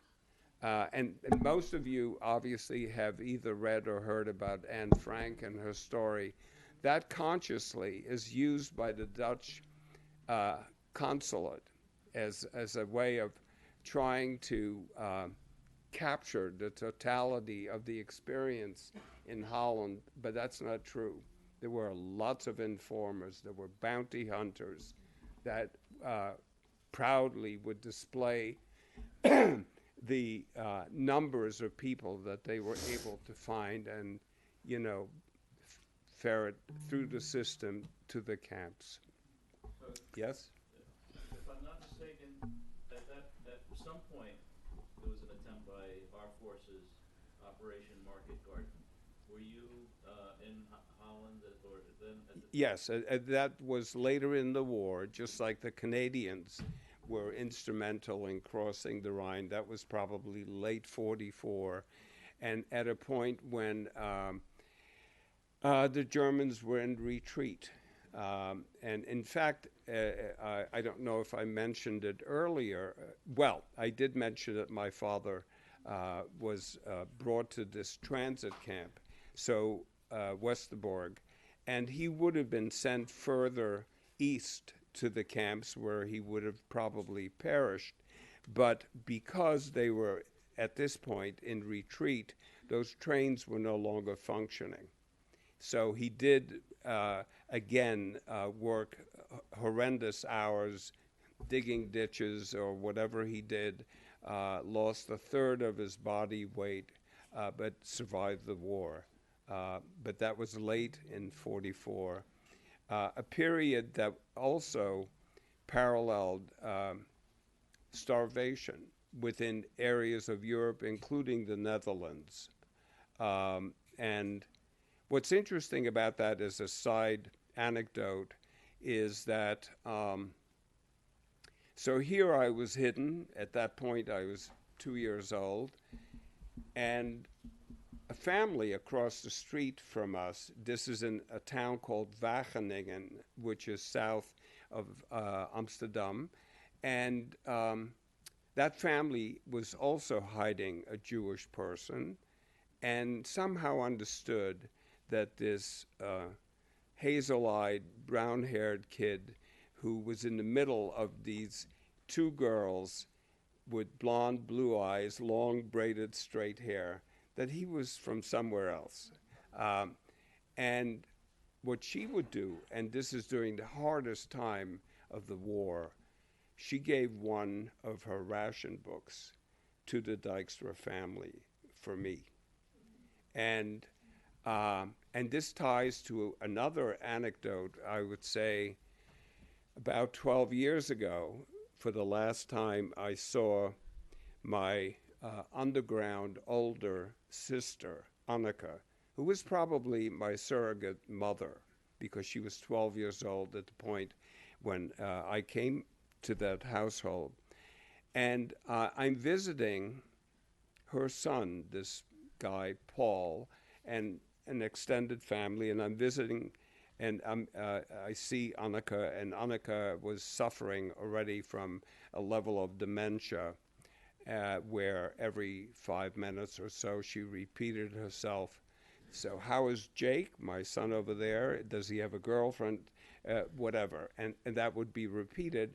And most of you obviously have either read or heard about Anne Frank and her story. That consciously is used by the Dutch consulate as a way of trying to capture the totality of the experience in Holland, but that's not true. There were lots of informers. There were bounty hunters that proudly would display the numbers of people that they were able to find and, ferret through the system to the camps. So, Yes? if I'm not mistaken, at some point there was an attempt by our forces, Operation Market Garden. Were you in Holland or then? Yes, that was later in the war, just like the Canadians were instrumental in crossing the Rhine. That was probably late 44, and at a point when the Germans were in retreat. And in fact, I don't know if I mentioned it earlier. Well, I did mention that my father was brought to this transit camp, so Westerbork, and he would have been sent further east to the camps where he would have probably perished. But because they were at this point in retreat, those trains were no longer functioning. So he did, again, work horrendous hours digging ditches or whatever he did, lost a third of his body weight, but survived the war. But that was late in 44. A period that also paralleled starvation within areas of Europe, including the Netherlands. And what's interesting about that as a side anecdote is that, so here I was hidden. At that point, I was 2 years old. And a family across the street from us, this is in a town called Wageningen, which is south of Amsterdam. And that family was also hiding a Jewish person and somehow understood that this hazel-eyed, brown-haired kid who was in the middle of these two girls with blonde, blue eyes, long, braided, straight hair, that he was from somewhere else. And what she would do, and this is during the hardest time of the war, she gave one of her ration books to the Dykstra family for me. And this ties to another anecdote. I would say about 12 years ago, for the last time I saw my underground older sister, Annika, who was probably my surrogate mother because she was 12 years old at the point when I came to that household. And I'm visiting her son, this guy, Paul, and an extended family, and I'm visiting, and I see Annika, and Annika was suffering already from a level of dementia where every 5 minutes or so she repeated herself. So how is Jake, my son over there? Does he have a girlfriend? Whatever. And that would be repeated.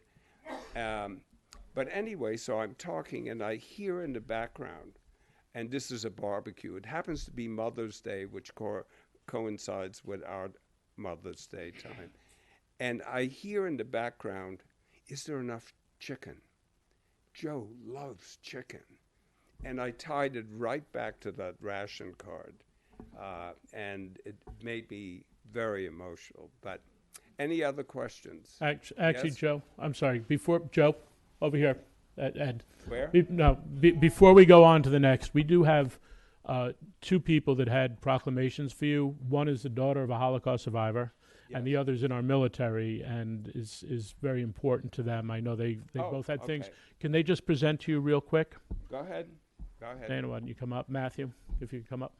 But anyway, so I'm talking, and I hear in the background, and this is a barbecue. It happens to be Mother's Day, which coincides with our Mother's Day time. And I hear in the background, is there enough chicken? Joe loves chicken. And I tied it right back to that ration card. And it made me very emotional. But any other questions? Actually, Yes? Joe, I'm sorry. Before Joe, over here, Ed. Where? Before we go on to the next, we do have two people that had proclamations for you. One is the daughter of a Holocaust survivor, and the other's in our military and is very important to them. I know they both had things. Okay. Can they just present to you real quick? Go ahead. Go ahead. Dana, why don't you come up? Matthew, if you could come up.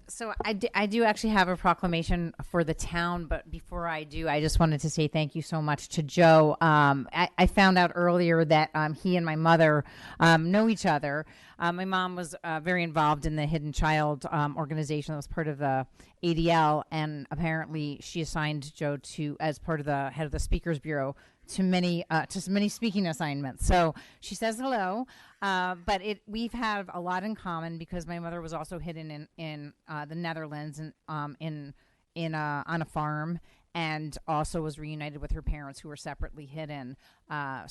So I do actually have a proclamation for the town, but before I do, I just wanted to say thank you so much to Joe. I found out earlier that he and my mother know each other. My mom was very involved in the Hidden Child organization that was part of the ADL, and apparently she assigned Joe to as part of the head of the Speakers Bureau to many speaking assignments. So she says hello, but we've had a lot in common because my mother was also hidden in the Netherlands and on a farm, and also was reunited with her parents who were separately hidden. My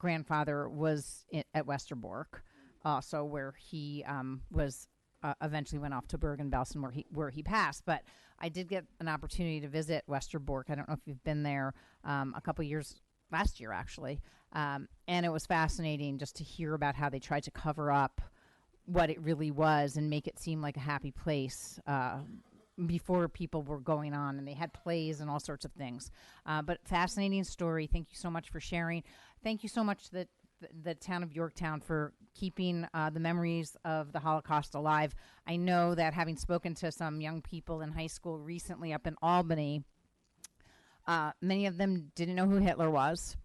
grandfather was at Westerbork, also where he was. Eventually went off to Bergen-Belsen where he passed. But I did get an opportunity to visit Westerbork. I don't know if you've been there a couple years, last year actually. And it was fascinating just to hear about how they tried to cover up what it really was and make it seem like a happy place before people were going on. And they had plays and all sorts of things. But fascinating story. Thank you so much for sharing. Thank you so much to the town of Yorktown for keeping the memories of the Holocaust alive. I know that having spoken to some young people in high school recently up in Albany, many of them didn't know who Hitler was,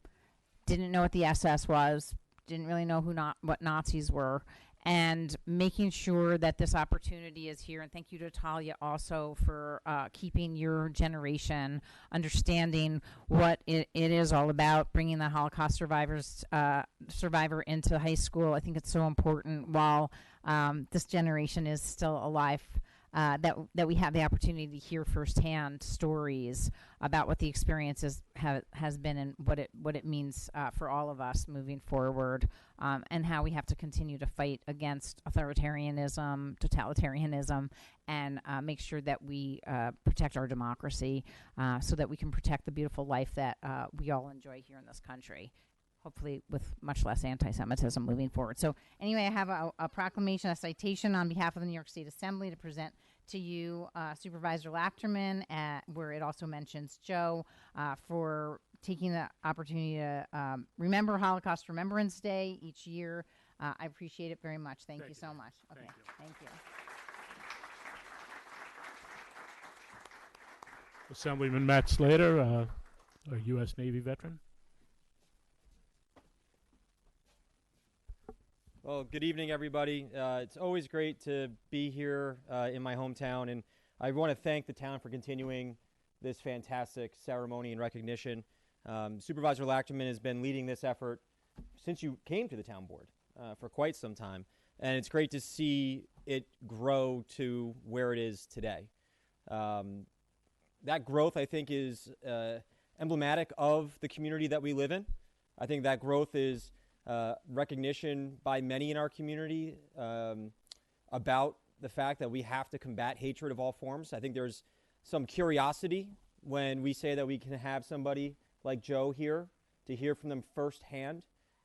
didn't know what the SS was, didn't really know what Nazis were, and making sure that this opportunity is here. And thank you to Talia also for keeping your generation understanding what it is all about, bringing the Holocaust survivor into high school. I think it's so important while this generation is still alive, that we have the opportunity to hear firsthand stories about what the experience has been and what it means for all of us moving forward, and how we have to continue to fight against authoritarianism, totalitarianism, and make sure that we protect our democracy, so that we can protect the beautiful life that we all enjoy here in this country, hopefully with much less anti-Semitism moving forward. So anyway, I have a proclamation, a citation on behalf of the New York State Assembly to present to you, Supervisor Lachterman, where it also mentions Joe, for taking the opportunity to remember Holocaust Remembrance Day each year. I appreciate it very much. Thank you so much. Okay, thank you. Assemblyman Matt Slater, a U.S. Navy veteran. Well, good evening, everybody. It's always great to be here in my hometown, and I want to thank the town for continuing this fantastic ceremony and recognition. Supervisor Lachterman has been leading this effort since you came to the town board for quite some time, and it's great to see it grow to where it is today. That growth, I think, is emblematic of the community that we live in. I think that growth is recognition by many in our community about the fact that we have to combat hatred of all forms. I think there's some curiosity when we say that we can have somebody like Joe here to hear from them firsthand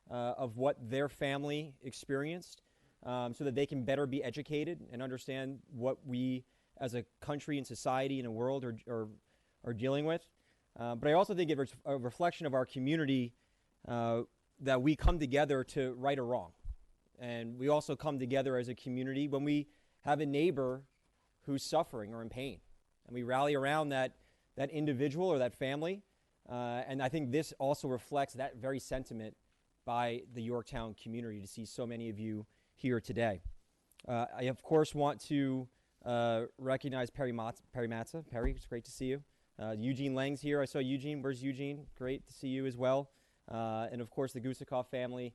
of what their family experienced, so that they can better be educated and understand what we as a country and society and a world are dealing with. But I also think it's a reflection of our community that we come together to right a wrong. And we also come together as a community when we have a neighbor who's suffering or in pain. And we rally around that individual or that family. And I think this also reflects that very sentiment by the Yorktown community, to see so many of you here today. I, of course, want to recognize Perry Matza. Perry, it's great to see you. Eugene Lang's here. I saw Eugene. Where's Eugene? Great to see you as well. And of course, the Gusikoff family.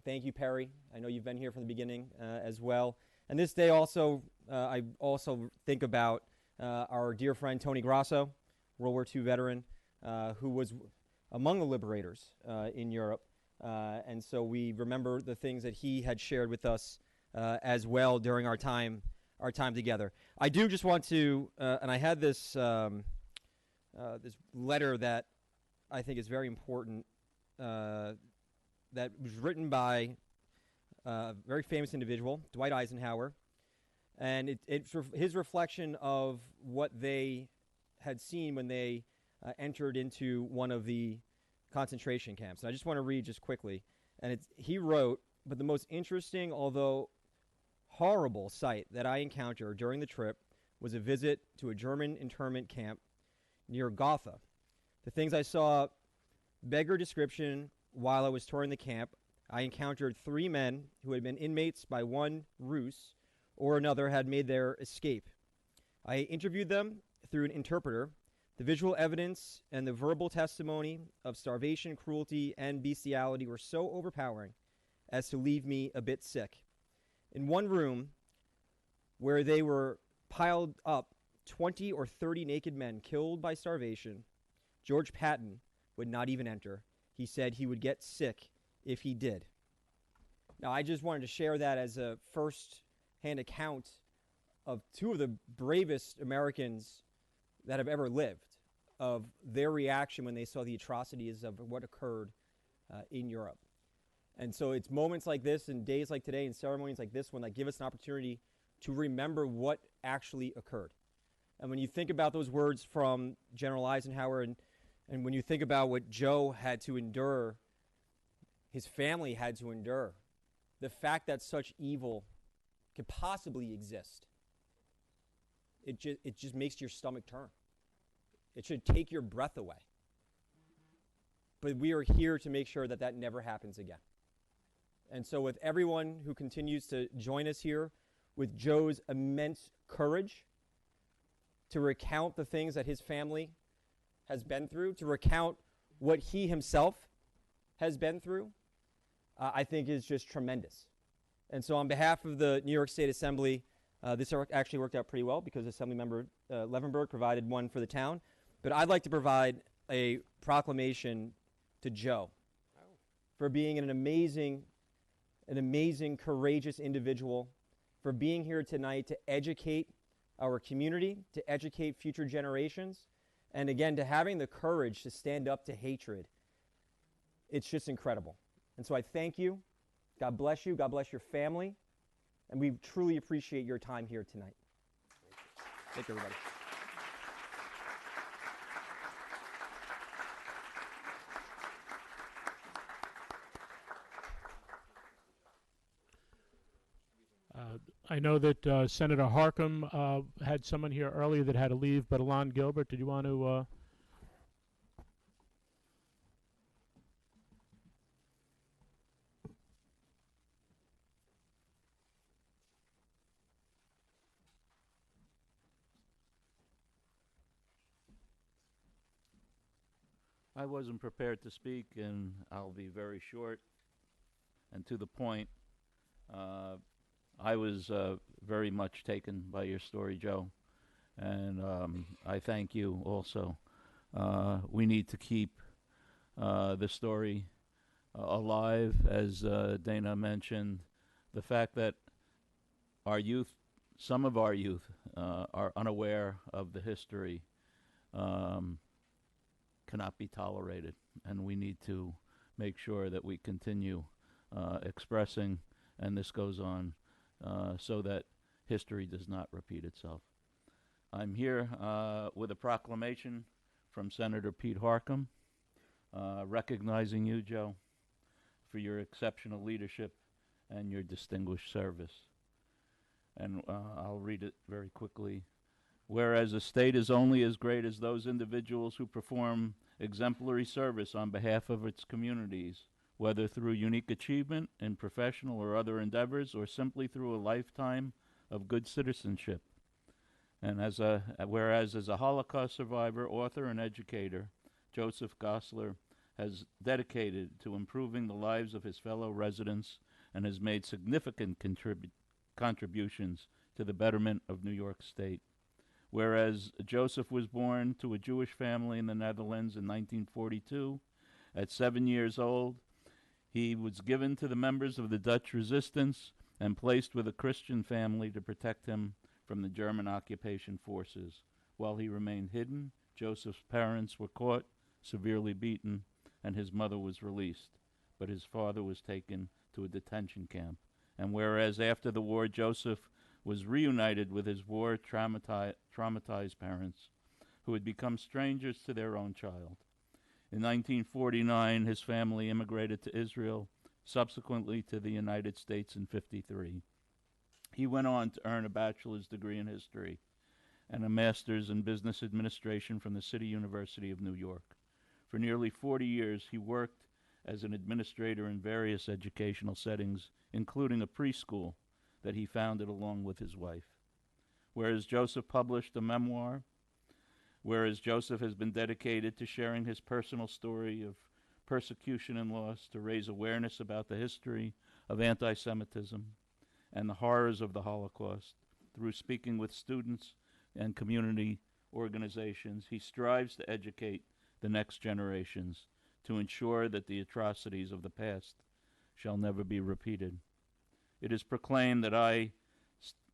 Thank you, Perry. I know you've been here from the beginning as well. And this day also, I also think about our dear friend Tony Grasso, World War II veteran, who was among the liberators in Europe. And so we remember the things that he had shared with us as well during our time together. I do just want to, and I had this this letter that I think is very important, that was written by a very famous individual, Dwight Eisenhower, and it's his reflection of what they had seen when they entered into one of the concentration camps. And I just want to read just quickly. And he wrote, "But the most interesting, although horrible sight that I encountered during the trip was a visit to a German internment camp near Gotha. The things I saw beggar description while I was touring the camp. I encountered 3 men who had been inmates by one Rus or another had made their escape. I interviewed them through an interpreter. The visual evidence and the verbal testimony of starvation, cruelty, and bestiality were so overpowering as to leave me a bit sick. In one room where they were piled up 20 or 30 naked men killed by starvation, George Patton would not even enter. He said he would get sick if he did." Now, I just wanted to share that as a first-hand account of 2 of the bravest Americans that have ever lived, of their reaction when they saw the atrocities of what occurred in Europe. And so it's moments like this and days like today and ceremonies like this one that give us an opportunity to remember what actually occurred. And when you think about those words from General Eisenhower, and when you think about what Joe had to endure, his family had to endure, the fact that such evil could possibly exist, it just makes your stomach turn. It should take your breath away. But we are here to make sure that that never happens again. And so with everyone who continues to join us here, with Joe's immense courage to recount the things that his family has been through, to recount what he himself has been through, I think is just tremendous. And so on behalf of the New York State Assembly, this actually worked out pretty well because Assemblymember Levenberg provided one for the town. But I'd like to provide a proclamation to Joe for being an amazing, courageous individual, for being here tonight to educate our community, to educate future generations, and again, to having the courage to stand up to hatred. It's just incredible. And so I thank you. God bless you. God bless your family. And we truly appreciate your time here tonight. Thank you, everybody. I know that Senator Harcum had someone here earlier that had to leave, but Alon Gilbert, did you want to... I wasn't prepared to speak, and I'll be very short and to the point. I was very much taken by your story, Joe, and I thank you also. We need to keep the story alive, as Dana mentioned. The fact that our youth, some of our youth, are unaware of the history cannot be tolerated, and we need to make sure that we continue expressing, and this goes on, so that history does not repeat itself. I'm here with a proclamation from Senator Pete Harcum, recognizing you, Joe, for your exceptional leadership and your distinguished service. And I'll read it very quickly. Whereas a state is only as great as those individuals who perform exemplary service on behalf of its communities, whether through unique achievement in professional or other endeavors, or simply through a lifetime of good citizenship. And whereas as a Holocaust survivor, author, and educator, Joseph Gosler has dedicated to improving the lives of his fellow residents and has made significant contributions to the betterment of New York State. Whereas Joseph was born to a Jewish family in the Netherlands in 1942, at 7 years old, he was given to the members of the Dutch resistance and placed with a Christian family to protect him from the German occupation forces. While he remained hidden, Joseph's parents were caught, severely beaten, and his mother was released, but his father was taken to a detention camp. And whereas after the war, Joseph was reunited with his war traumatized parents, who had become strangers to their own child. In 1949, his family immigrated to Israel, subsequently to the United States in 1953. He went on to earn a bachelor's degree in history and a master's in business administration from the City University of New York. For nearly 40 years, he worked as an administrator in various educational settings, including a preschool that he founded along with his wife. Whereas Joseph published a memoir, whereas Joseph has been dedicated to sharing his personal story of persecution and loss to raise awareness about the history of anti-Semitism and the horrors of the Holocaust. Through speaking with students and community organizations, he strives to educate the next generations to ensure that the atrocities of the past shall never be repeated. It is proclaimed that I,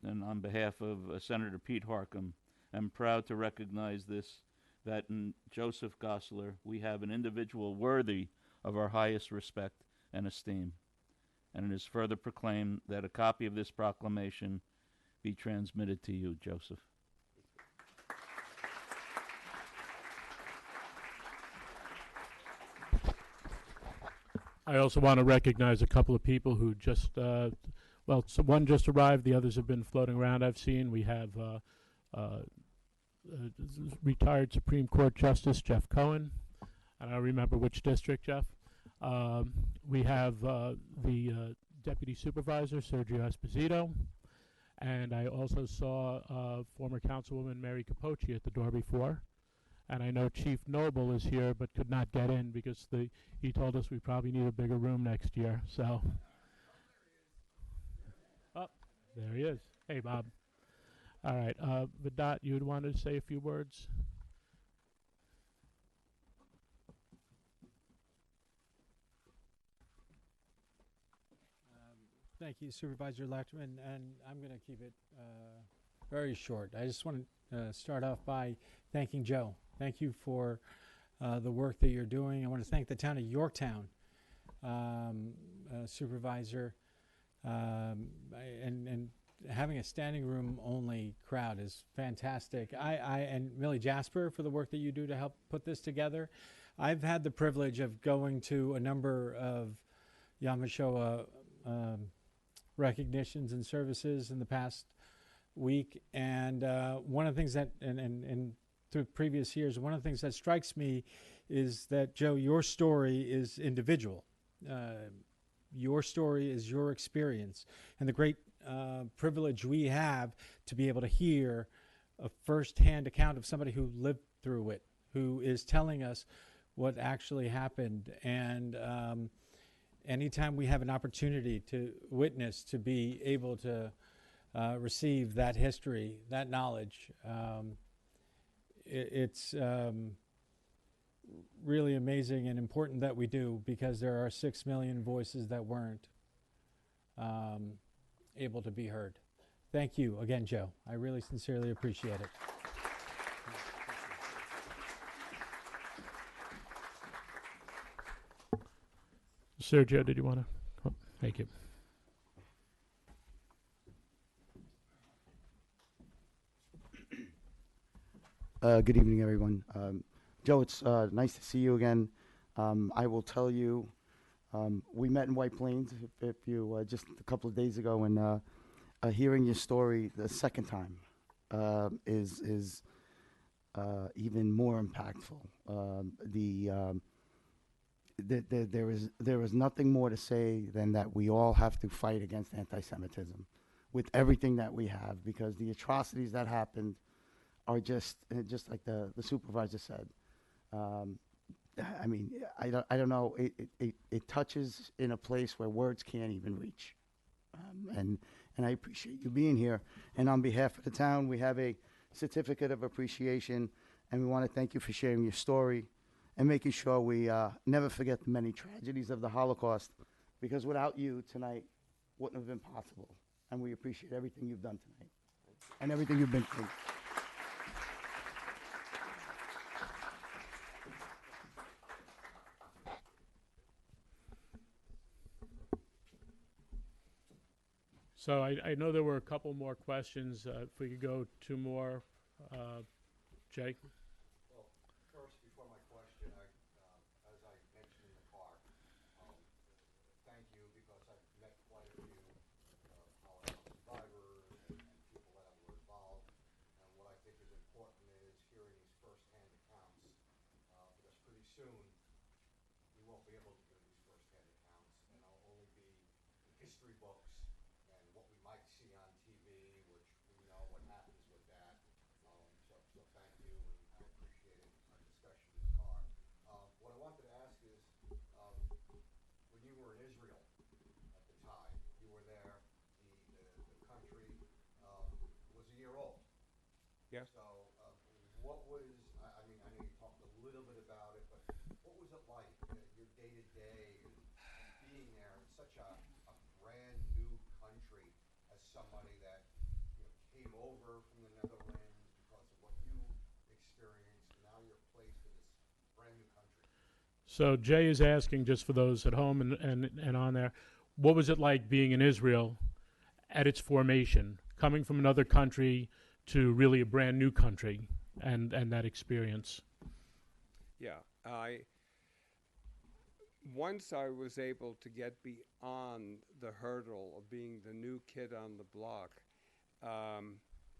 and on behalf of Senator Pete Harcum, am proud to recognize this, that in Joseph Gosler we have an individual worthy of our highest respect and esteem. And it is further proclaimed that a copy of this proclamation be transmitted to you, Joseph. I also want to recognize a couple of people who just, one just arrived, the others have been floating around. I've seen we have retired Supreme Court Justice Jeff Cohen. I don't remember which district, Jeff. We have the Deputy Supervisor Sergio Esposito, and I also saw former Councilwoman Mary Capocci at the door before. And I know Chief Noble is here but could not get in because he told us we probably need a bigger room next year. So, oh, there he is. Hey, Bob. All right, Vidot, you'd want to say a few words? Thank you, Supervisor Lechman, and I'm going to keep it very short. I just want to start off by thanking Joe. Thank you for the work that you're doing. I want to thank the town of Yorktown, Supervisor, and having a standing room only crowd is fantastic. And Millie Jasper for the work that you do to help put this together. I've had the privilege of going to a number of Yom HaShoah recognitions and services in the past week, and one of the things that and through previous years, one of the things that strikes me is that, Joe, your story is individual. Your story is your experience, and the great privilege we have to be able to hear a first-hand account of somebody who lived through it, who is telling us what actually happened. And anytime we have an opportunity to witness, to be able to receive that history, that knowledge, it's really amazing and important that we do, because there are 6 million voices that weren't able to be heard. Thank you again, Joe. I really sincerely appreciate it. Sergio, did you want to? Oh, thank you. Good evening, everyone. Joe, it's nice to see you again. I will tell you, we met in White Plains if you just a couple of days ago, and hearing your story the second time is even more impactful. There is nothing more to say than that we all have to fight against anti-Semitism with everything that we have, because the atrocities that happened are just like the supervisor said. I mean, I don't know. It touches in a place where words can't even reach. And I appreciate you being here. And on behalf of the town, we have a certificate of appreciation, and we want to thank you for sharing your story and making sure we never forget the many tragedies of the Holocaust, because without you tonight wouldn't have been possible. And we appreciate everything you've done tonight and everything you've been through. So I know there were a couple more questions. If we could go 2 more. Jay? Well, first, before my question, as I mentioned in the car, thank you, because I've met quite a few Holocaust survivors and people that were involved. And what I think is important is hearing these first-hand accounts, because pretty soon we won't be able to give these first-hand accounts, and they'll only be in history books and what we might see on TV, which we know what happens with that. So thank you, and I appreciated our discussion in the car. What I wanted to ask is, when you were in Israel at the time, you were there, the country was a year old. Yes. So what was, I mean, I know you talked a little bit about it, but what was it like, your day-to-day, and being there in such a brand new country, as somebody that came over from the Netherlands because of what you experienced, and now you're placed in this brand new country? So Jay is asking, just for those at home and on there, what was it like being in Israel at its formation, coming from another country to really a brand new country, and that experience? Yeah, once I was able to get beyond the hurdle of being the new kid on the block,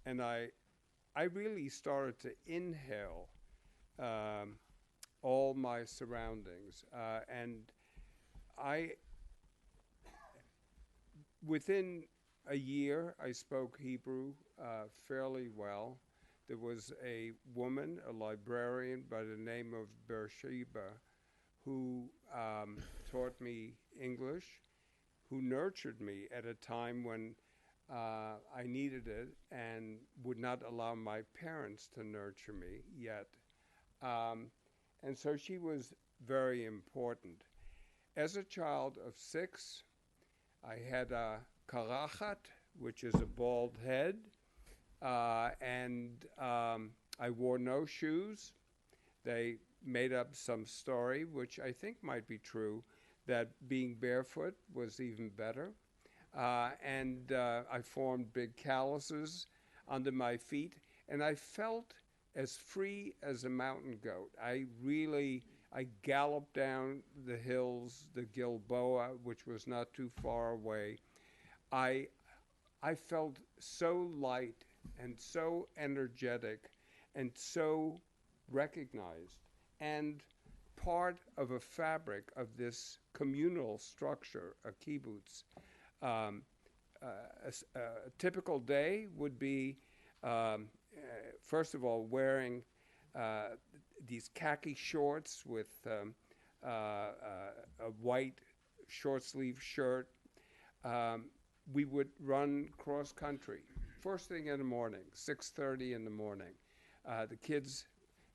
and I really started to inhale all my surroundings, and Within a year, I spoke Hebrew fairly well. There was a woman, a librarian by the name of Beersheba, who taught me English, who nurtured me at a time when I needed it and would not allow my parents to nurture me yet. And so she was very important. As a child of 6, I had a karachat, which is a bald head, and I wore no shoes. They made up some story, which I think might be true, that being barefoot was even better. And I formed big calluses under my feet, and I felt as free as a mountain goat. I galloped down the hills, the Gilboa, which was not too far away. I felt so light and so energetic and so recognized and part of a fabric of this communal structure, a kibbutz. A typical day would be, first of all, wearing these khaki shorts with a white short-sleeve shirt. We would run cross-country first thing in the morning, 6:30 in the morning. The kids,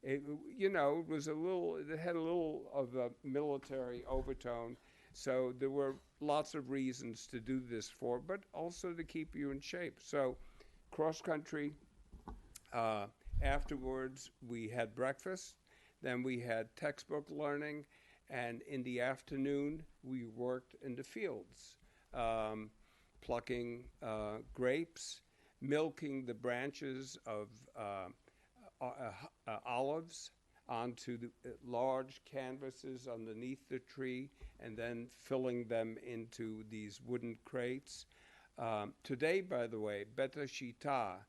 it was it had a little of a military overtone, so there were lots of reasons to do this for, but also to keep you in shape. So cross-country, afterwards we had breakfast, then we had textbook learning, and in the afternoon we worked in the fields, plucking grapes, milking the branches of olives onto the large canvases underneath the tree, and then filling them into these wooden crates. Today, by the way, Beta Shita,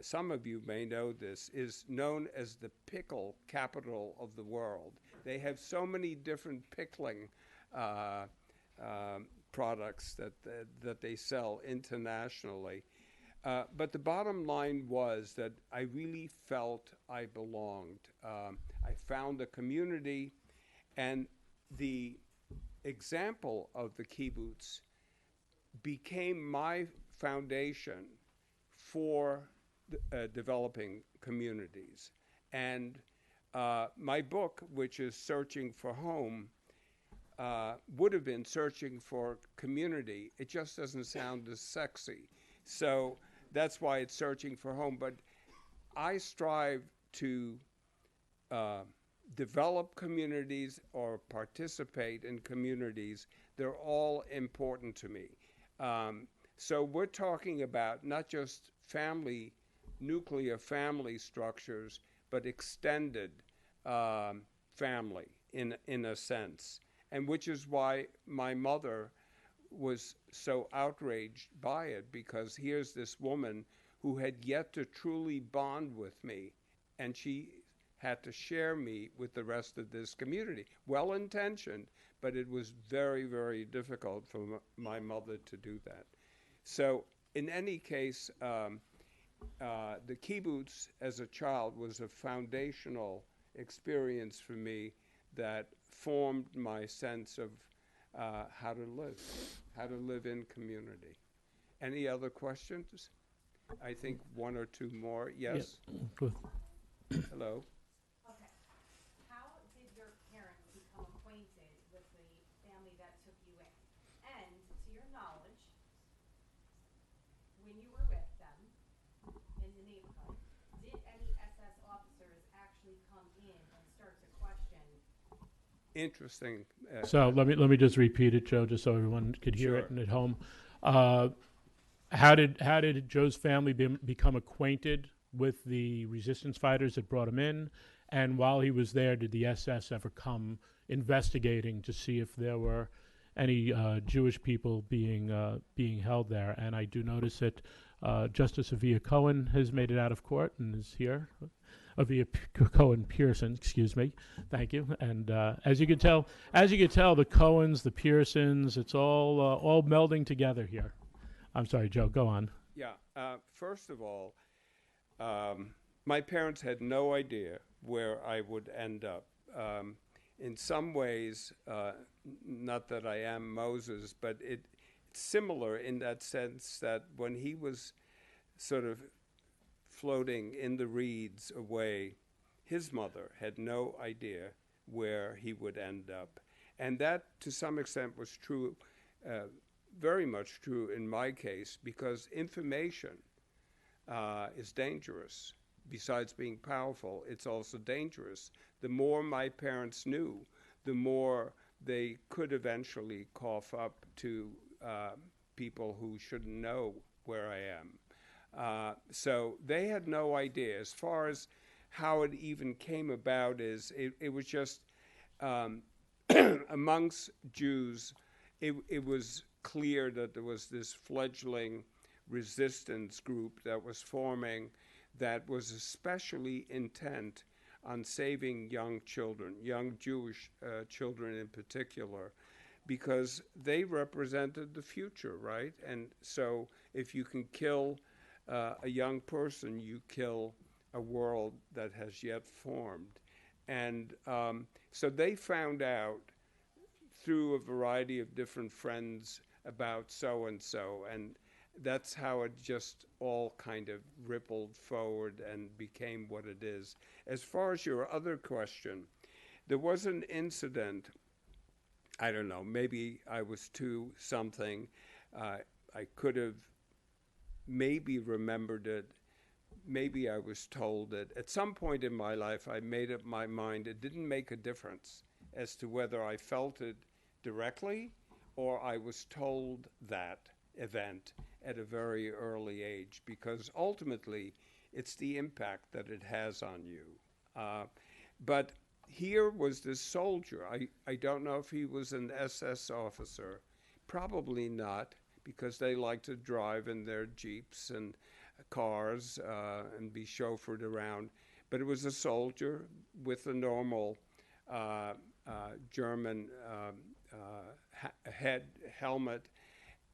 some of you may know this, is known as the pickle capital of the world. They have so many different pickling products that they sell internationally. But the bottom line was that I really felt I belonged. I found a community, and the example of the kibbutz became my foundation for developing communities. And my book, which is Searching for Home, would have been Searching for Community. It just doesn't sound as sexy. So that's why it's Searching for Home. But I strive to develop communities or participate in communities. They're all important to me. So we're talking about not just nuclear family structures, but extended family in a sense. And which is why my mother was so outraged by it, because here's this woman who had yet to truly bond with me, and she had to share me with the rest of this community. Well-intentioned, but it was very, very difficult for my mother to do that. So in any case, the kibbutz as a child was a foundational experience for me that formed my sense of how to live in community. Any other questions? I think one or two more. Yes? Yeah. Hello? Okay. How did your parents become acquainted with the family that took you in? And to your knowledge, when you were with them in the neighborhood, did any SS officers actually come in and start to question? Interesting. So let me just repeat it, Joe, just so everyone could hear Sure. it and at home. How did Joe's family become acquainted with the resistance fighters that brought him in? And while he was there, did the SS ever come investigating to see if there were any Jewish people being held there? And I do notice that Justice Avia Cohen has made it out of court and is here. Cohen Pearson, excuse me. Thank you. And as you can tell, the Cohens, the Pearsons, it's all melding together here. I'm sorry, Joe. Go on. Yeah. First of all, my parents had no idea where I would end up. In some ways, not that I am Moses, but it's similar in that sense that when he was sort of floating in the reeds away, his mother had no idea where he would end up. And that, to some extent, was true, very much true in my case, because information is dangerous. Besides being powerful, it's also dangerous. The more my parents knew, the more they could eventually cough up to people who shouldn't know where I am. So they had no idea. As far as how it even came about, it was just amongst Jews, it was clear that there was this fledgling resistance group that was forming that was especially intent on saving young children, young Jewish children in particular, because they represented the future, right? And so if you can kill a young person, you kill a world that has yet formed. And so they found out through a variety of different friends about so-and-so, and that's how it just all kind of rippled forward and became what it is. As far as your other question, there was an incident, I don't know, maybe I was too something. I could have maybe remembered it. Maybe I was told it. At some point in my life, I made up my mind. It didn't make a difference as to whether I felt it directly or I was told that event at a very early age, because ultimately it's the impact that it has on you. But here was this soldier. I don't know if he was an SS officer. Probably not, because they like to drive in their Jeeps and cars and be chauffeured around. But it was a soldier with a normal German helmet,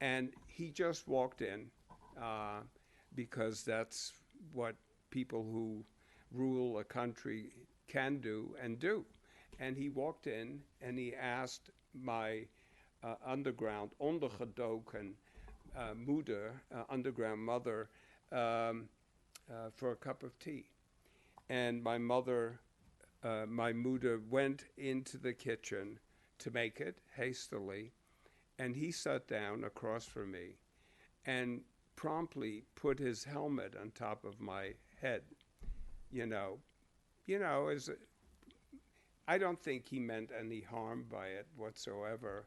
and he just walked in because that's what people who rule a country can do and do. And he walked in and he asked my ondergedoken underground mother for a cup of tea. And my mother, my moeder, went into the kitchen to make it hastily, and he sat down across from me and promptly put his helmet on top of my head. I don't think he meant any harm by it whatsoever,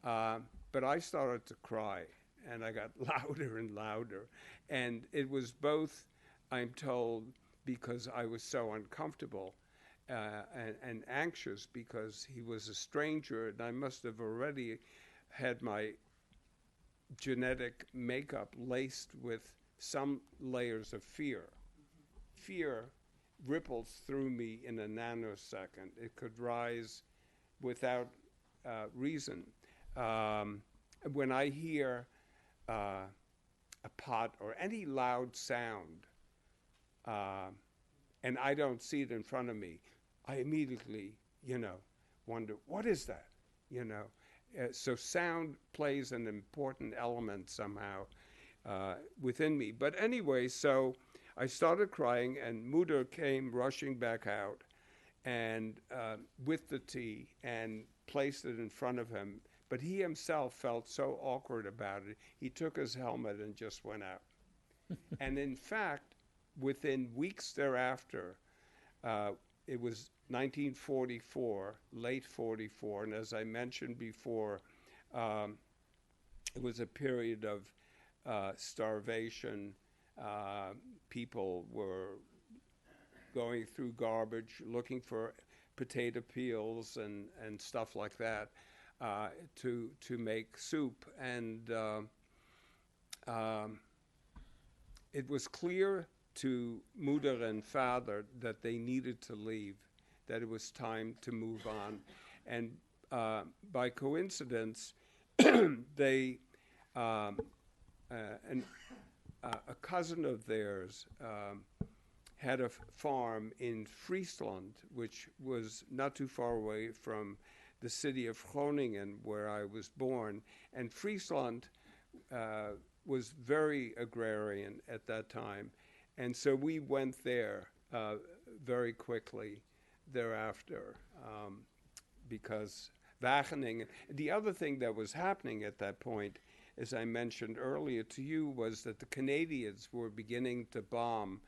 but I started to cry, and I got louder and louder. And it was both, I'm told, because I was so uncomfortable and anxious because he was a stranger, and I must have already had my genetic makeup laced with some layers of fear. Fear ripples through me in a nanosecond. It could rise without reason. When I hear a pot or any loud sound, and I don't see it in front of me, I immediately, wonder, what is that? So sound plays an important element somehow within me. But anyway, so I started crying, and Mutter came rushing back out and with the tea and placed it in front of him. But he himself felt so awkward about it, he took his helmet and just went out. And in fact, within weeks thereafter, it was 1944, late 44, and as I mentioned before, it was a period of starvation. People were going through garbage, looking for potato peels and stuff like that to make soup. And it was clear to Mutter and Father that they needed to leave, that it was time to move on. And by coincidence, they, a cousin of theirs had a farm in Friesland, which was not too far away from the city of Groningen, where I was born. And Friesland was very agrarian at that time. And so we went there very quickly thereafter, because Wageningen. The other thing that was happening at that point, as I mentioned earlier to you, was that the Canadians were beginning to bomb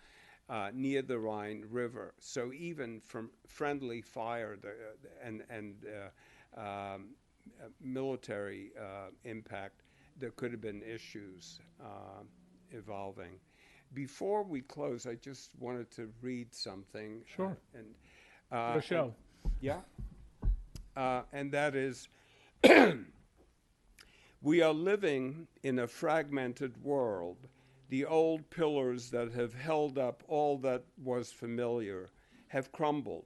near the Rhine River. So even from friendly fire and military impact, there could have been issues evolving. Before we close, I just wanted to read something. Sure. And the show. And that is, we are living in a fragmented world. The old pillars that have held up all that was familiar have crumbled,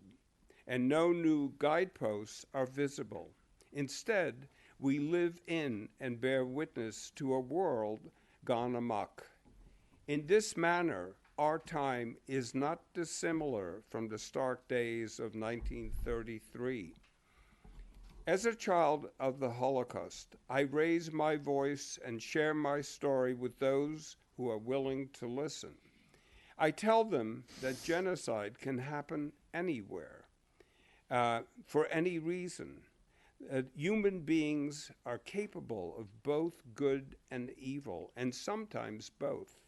and no new guideposts are visible. Instead, we live in and bear witness to a world gone amok. In this manner, our time is not dissimilar from the stark days of 1933. As a child of the Holocaust, I raise my voice and share my story with those who are willing to listen. I tell them that genocide can happen anywhere, for any reason. Human beings are capable of both good and evil, and sometimes both.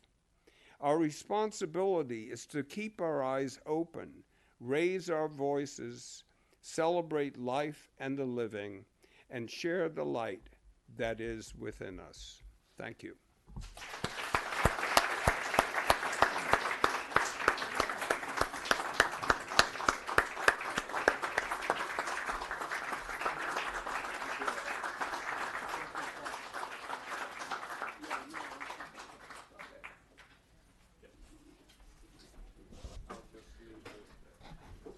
Our responsibility is to keep our eyes open, raise our voices, celebrate life and the living, and share the light that is within us. Thank you.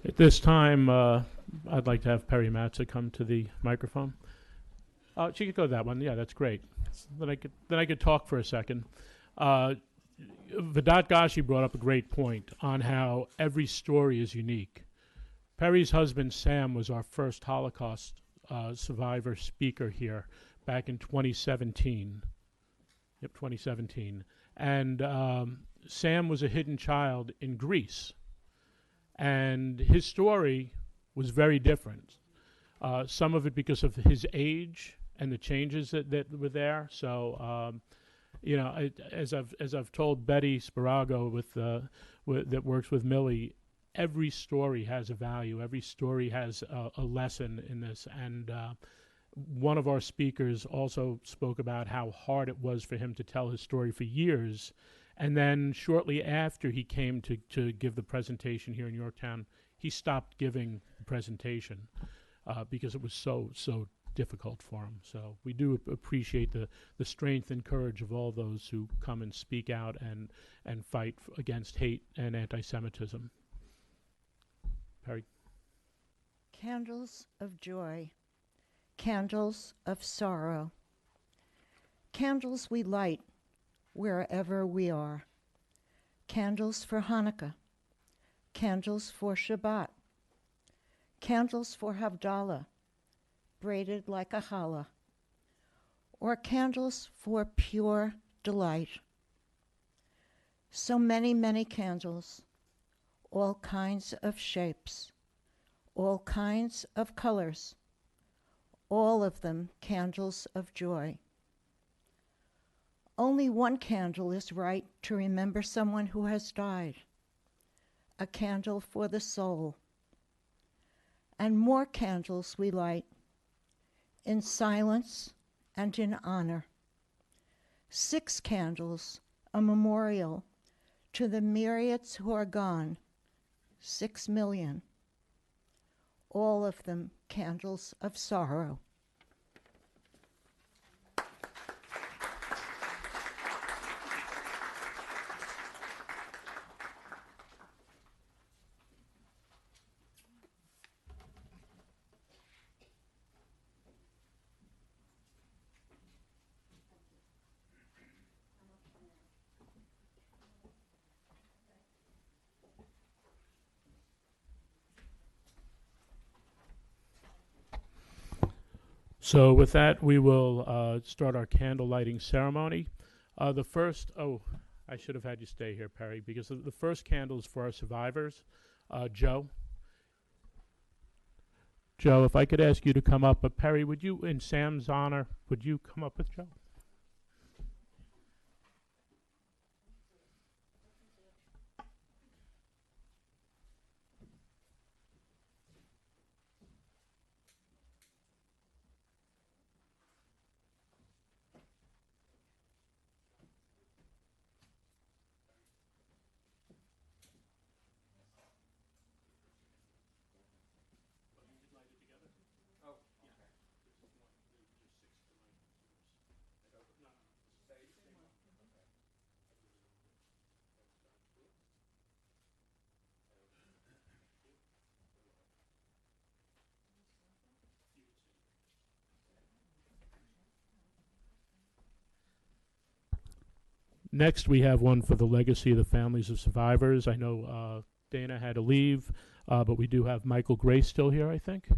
At this time, I'd like to have Perry Matza come to the microphone. She could go that one. Yeah, that's great. Then I could talk for a second. Vedat Gashi brought up a great point on how every story is unique. Perry's husband, Sam, was our first Holocaust survivor speaker here back in 2017. Yep, 2017. And Sam was a hidden child in Greece. And his story was very different. Some of it because of his age and the changes that were there. So, as I've told Betty Sparago that works with Millie, every story has a value. Every story has a lesson in this. And one of our speakers also spoke about how hard it was for him to tell his story for years. And then shortly after he came to give the presentation here in Yorktown, he stopped giving the presentation because it was so difficult for him. So we do appreciate the strength and courage of all those who come and speak out and fight against hate and anti-Semitism. Perry. Candles of joy, candles of sorrow, candles we light wherever we are. Candles for Hanukkah, candles for Shabbat, candles for Havdalah, braided like a challah, or candles for pure delight. So many, many candles, all kinds of shapes, all kinds of colors, all of them candles of joy. Only one candle is right to remember someone who has died, a candle for the soul. And more candles we light, in silence and in honor. 6 candles, a memorial to the myriads who are gone, 6 million, all of them candles of sorrow. So with that, we will start our candle lighting ceremony. The first, I should have had you stay here, Perry, because the first candle is for our survivors. Joe, if I could ask you to come up, but Perry, would you, in Sam's honor, would you come up with Joe? Next, we have one for the legacy of the families of survivors. I know Dana had to leave, but we do have Michael Grace still here, I think.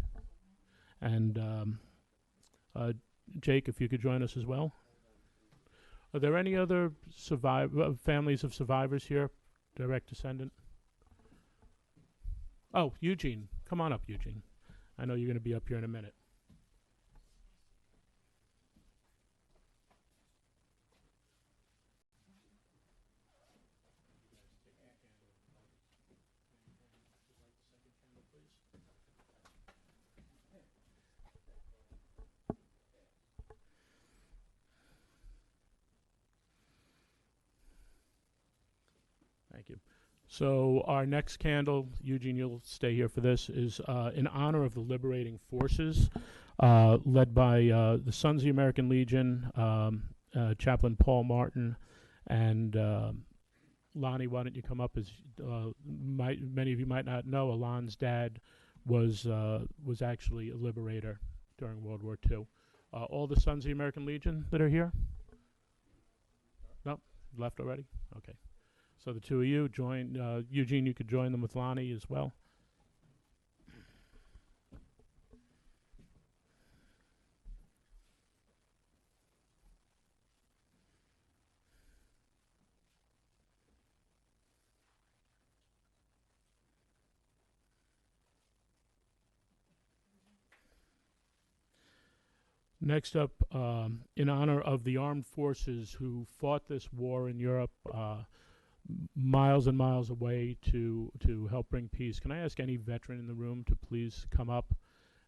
And Jake, if you could join us as well. Are there any other families of survivors here? Direct descendant? Oh, Eugene. Come on up, Eugene. I know you're going to be up here in a minute. Thank you. So our next candle, Eugene, you'll stay here for this, is in honor of the liberating forces led by the Sons of the American Legion, Chaplain Paul Martin, and Lonnie, why don't you come up? As many of you might not know, Alon's dad was actually a liberator during World War II. All the Sons of the American Legion that are here? No? Left already? Okay. So the two of you join, Eugene, you could join them with Lonnie as well. Next up, in honor of the armed forces who fought this war in Europe, miles and miles away to help bring peace. Can I ask any veteran in the room to please come up?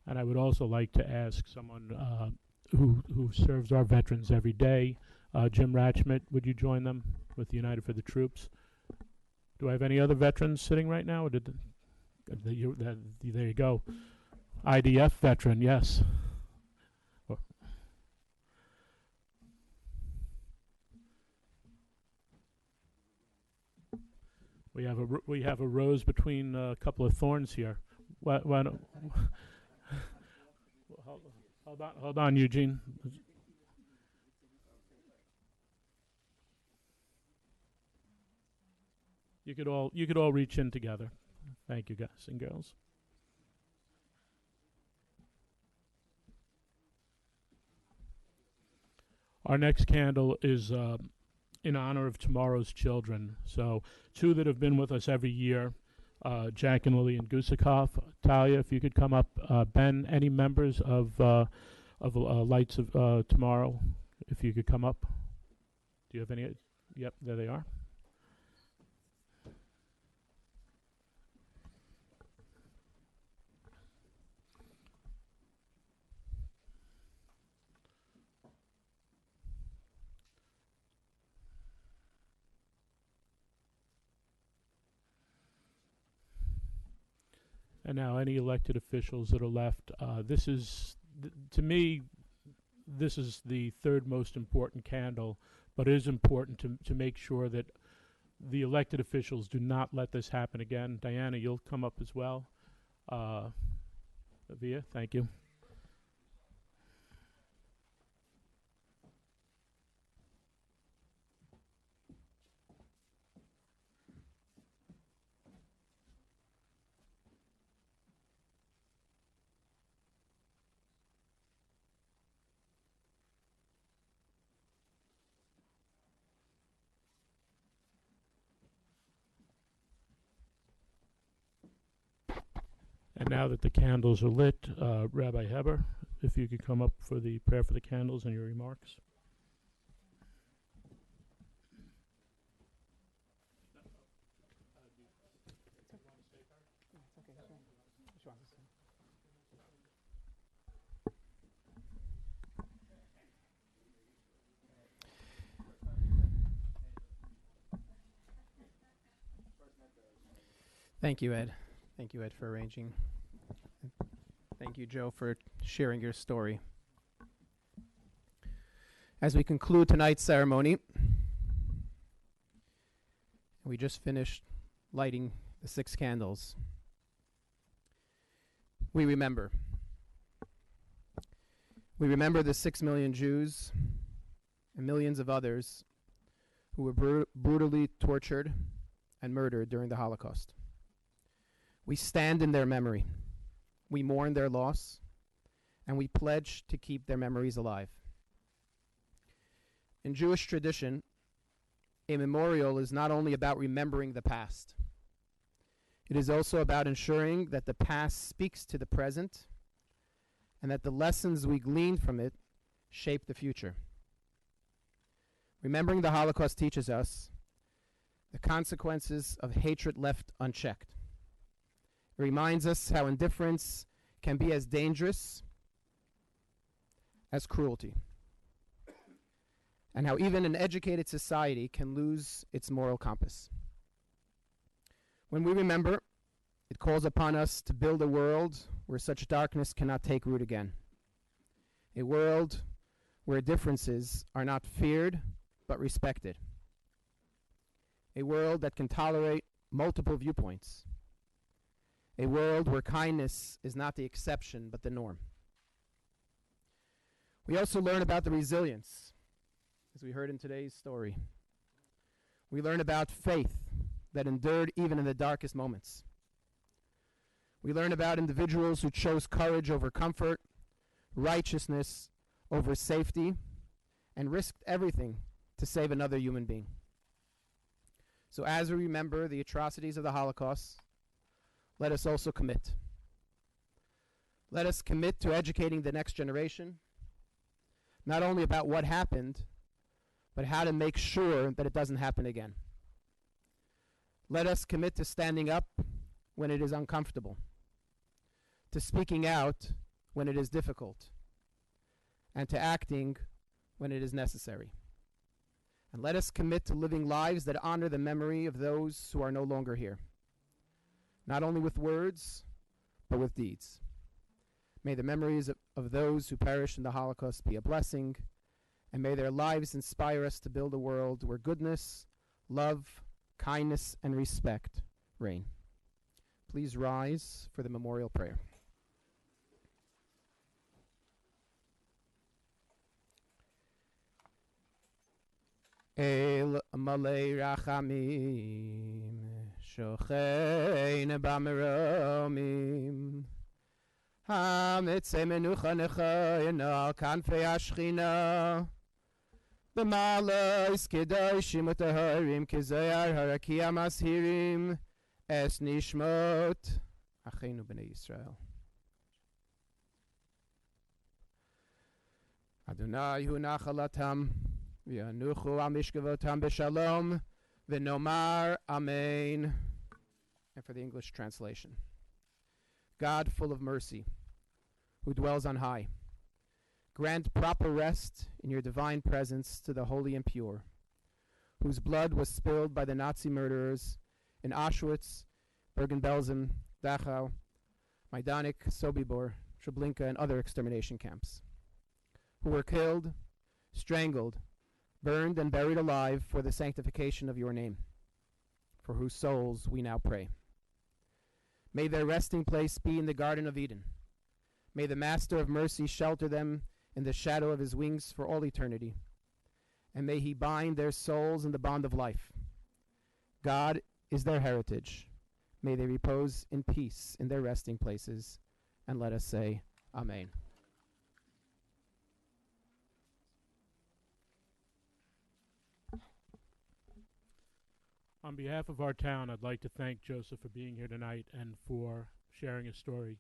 And I would also like to ask someone who serves our veterans every day, Jim Ratchmit, would you join them with the United for the Troops? Do I have any other veterans sitting right now? Or there you go. IDF veteran, yes. We have a rose between a couple of thorns here. Why don't hold on, Eugene. You could all reach in together. Thank you, guys and girls. Our next candle is in honor of tomorrow's children. So two that have been with us every year, Jack and Lillian Gusikoff. Talia, if you could come up. Ben, any members of Lights of Tomorrow, if you could come up. Do you have any? Yep, there they are. And now any elected officials that are left, this is, to me, this is the third most important candle, but it is important to make sure that the elected officials do not let this happen again. Diana, you'll come up as well. Via, thank you. And now that the candles are lit, Rabbi Heber, if you could come up for the prayer for the candles and your remarks. Thank you, Ed. Thank you, Ed, for arranging. Thank you, Joe, for sharing your story. As we conclude tonight's ceremony, we just finished lighting the 6 candles. We remember. We remember the 6 million Jews and millions of others who were brutally tortured and murdered during the Holocaust. We stand in their memory. We mourn their loss, and we pledge to keep their memories alive. In Jewish tradition, a memorial is not only about remembering the past. It is also about ensuring that the past speaks to the present and that the lessons we glean from it shape the future. Remembering the Holocaust teaches us the consequences of hatred left unchecked. It reminds us how indifference can be as dangerous as cruelty, and how even an educated society can lose its moral compass. When we remember, it calls upon us to build a world where such darkness cannot take root again. A world where differences are not feared but respected. A world that can tolerate multiple viewpoints. A world where kindness is not the exception but the norm. We also learn about the resilience, as we heard in today's story. We learn about faith that endured even in the darkest moments. We learn about individuals who chose courage over comfort, righteousness over safety, and risked everything to save another human being. So as we remember the atrocities of the Holocaust, let us also commit. Let us commit to educating the next generation, not only about what happened, but how to make sure that it doesn't happen again. Let us commit to standing up when it is uncomfortable, to speaking out when it is difficult, and to acting when it is necessary. And let us commit to living lives that honor the memory of those who are no longer here, not only with words, but with deeds. May the memories of those who perished in the Holocaust be a blessing, and may their lives inspire us to build a world where goodness, love, kindness, and respect reign. Please rise for the memorial prayer. El malei rachamim, shochein b'maromim, hamitzei menucha nechayna kanfei ashchina, b'malais kedoshim utaharim kezayar harakia mashirim es nishmot achenu b'nei Yisrael. Adonai hu nachalatam v'yanuchu al mishkavotam b'shalom v'nomar amen. And for the English translation. God full of mercy, who dwells on high, grant proper rest in your divine presence to the holy and pure, whose blood was spilled by the Nazi murderers in Auschwitz, Bergen-Belsen, Dachau, Majdanek, Sobibor, Treblinka, and other extermination camps, who were killed, strangled, burned, and buried alive for the sanctification of your name, for whose souls we now pray. May their resting place be in the Garden of Eden. May the Master of Mercy shelter them in the shadow of his wings for all eternity. And may he bind their souls in the bond of life. God is their heritage. May they repose in peace in their resting places. And let us say, Amen. On behalf of our town, I'd like to thank Joseph for being here tonight and for sharing his story.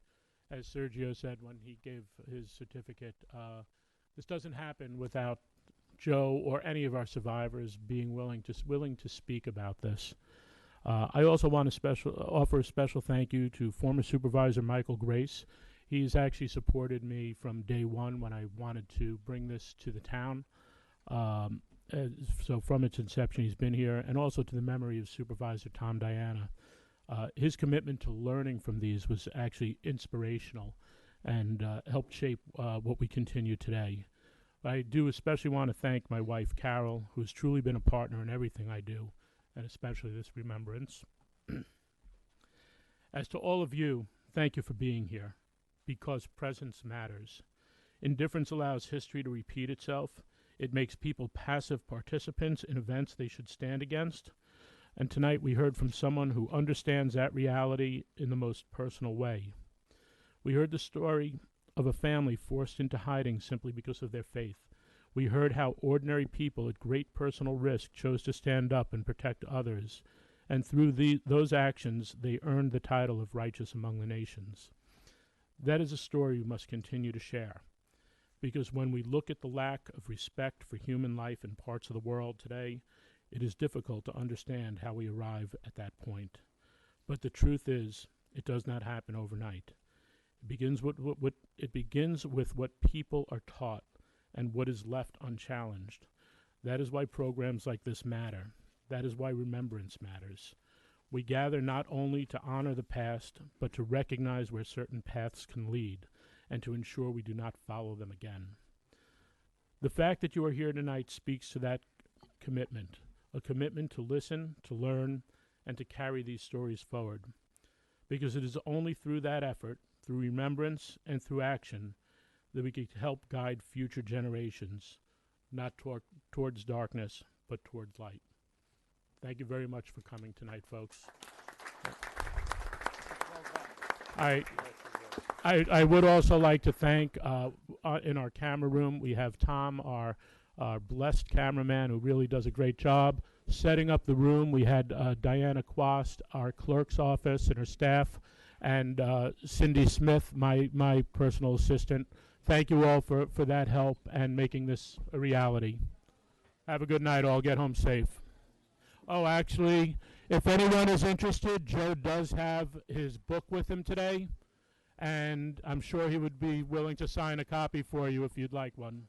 As Sergio said when he gave his certificate, this doesn't happen without Joe or any of our survivors being willing to speak about this. I also want to offer a special thank you to former Supervisor Michael Grace. He's actually supported me from day one when I wanted to bring this to the town. So from its inception, he's been here, and also to the memory of Supervisor Tom Diana. His commitment to learning from these was actually inspirational and helped shape what we continue today. I do especially want to thank my wife, Carol, who's truly been a partner in everything I do, and especially this remembrance. As to all of you, thank you for being here, because presence matters. Indifference allows history to repeat itself. It makes people passive participants in events they should stand against. And tonight we heard from someone who understands that reality in the most personal way. We heard the story of a family forced into hiding simply because of their faith. We heard how ordinary people at great personal risk chose to stand up and protect others, and through those actions they earned the title of righteous among the nations. That is a story we must continue to share, because when we look at the lack of respect for human life in parts of the world today, it is difficult to understand how we arrive at that point. But the truth is, it does not happen overnight. It begins with what people are taught and what is left unchallenged. That is why programs like this matter. That is why remembrance matters. We gather not only to honor the past, but to recognize where certain paths can lead and to ensure we do not follow them again. The fact that you are here tonight speaks to that commitment, a commitment to listen, to learn, and to carry these stories forward. Because it is only through that effort, through remembrance and through action, that we can help guide future generations, not towards darkness, but towards light. Thank you very much for coming tonight, folks. I would also like to thank, in our camera room, we have Tom, our blessed cameraman, who really does a great job setting up the room. We had Diana Quast, our clerk's office, and her staff, and Cindy Smith, my personal assistant. Thank you all for that help and making this a reality. Have a good night all. Get home safe. Oh, actually, if anyone is interested, Joe does have his book with him today, and I'm sure he would be willing to sign a copy for you if you'd like one.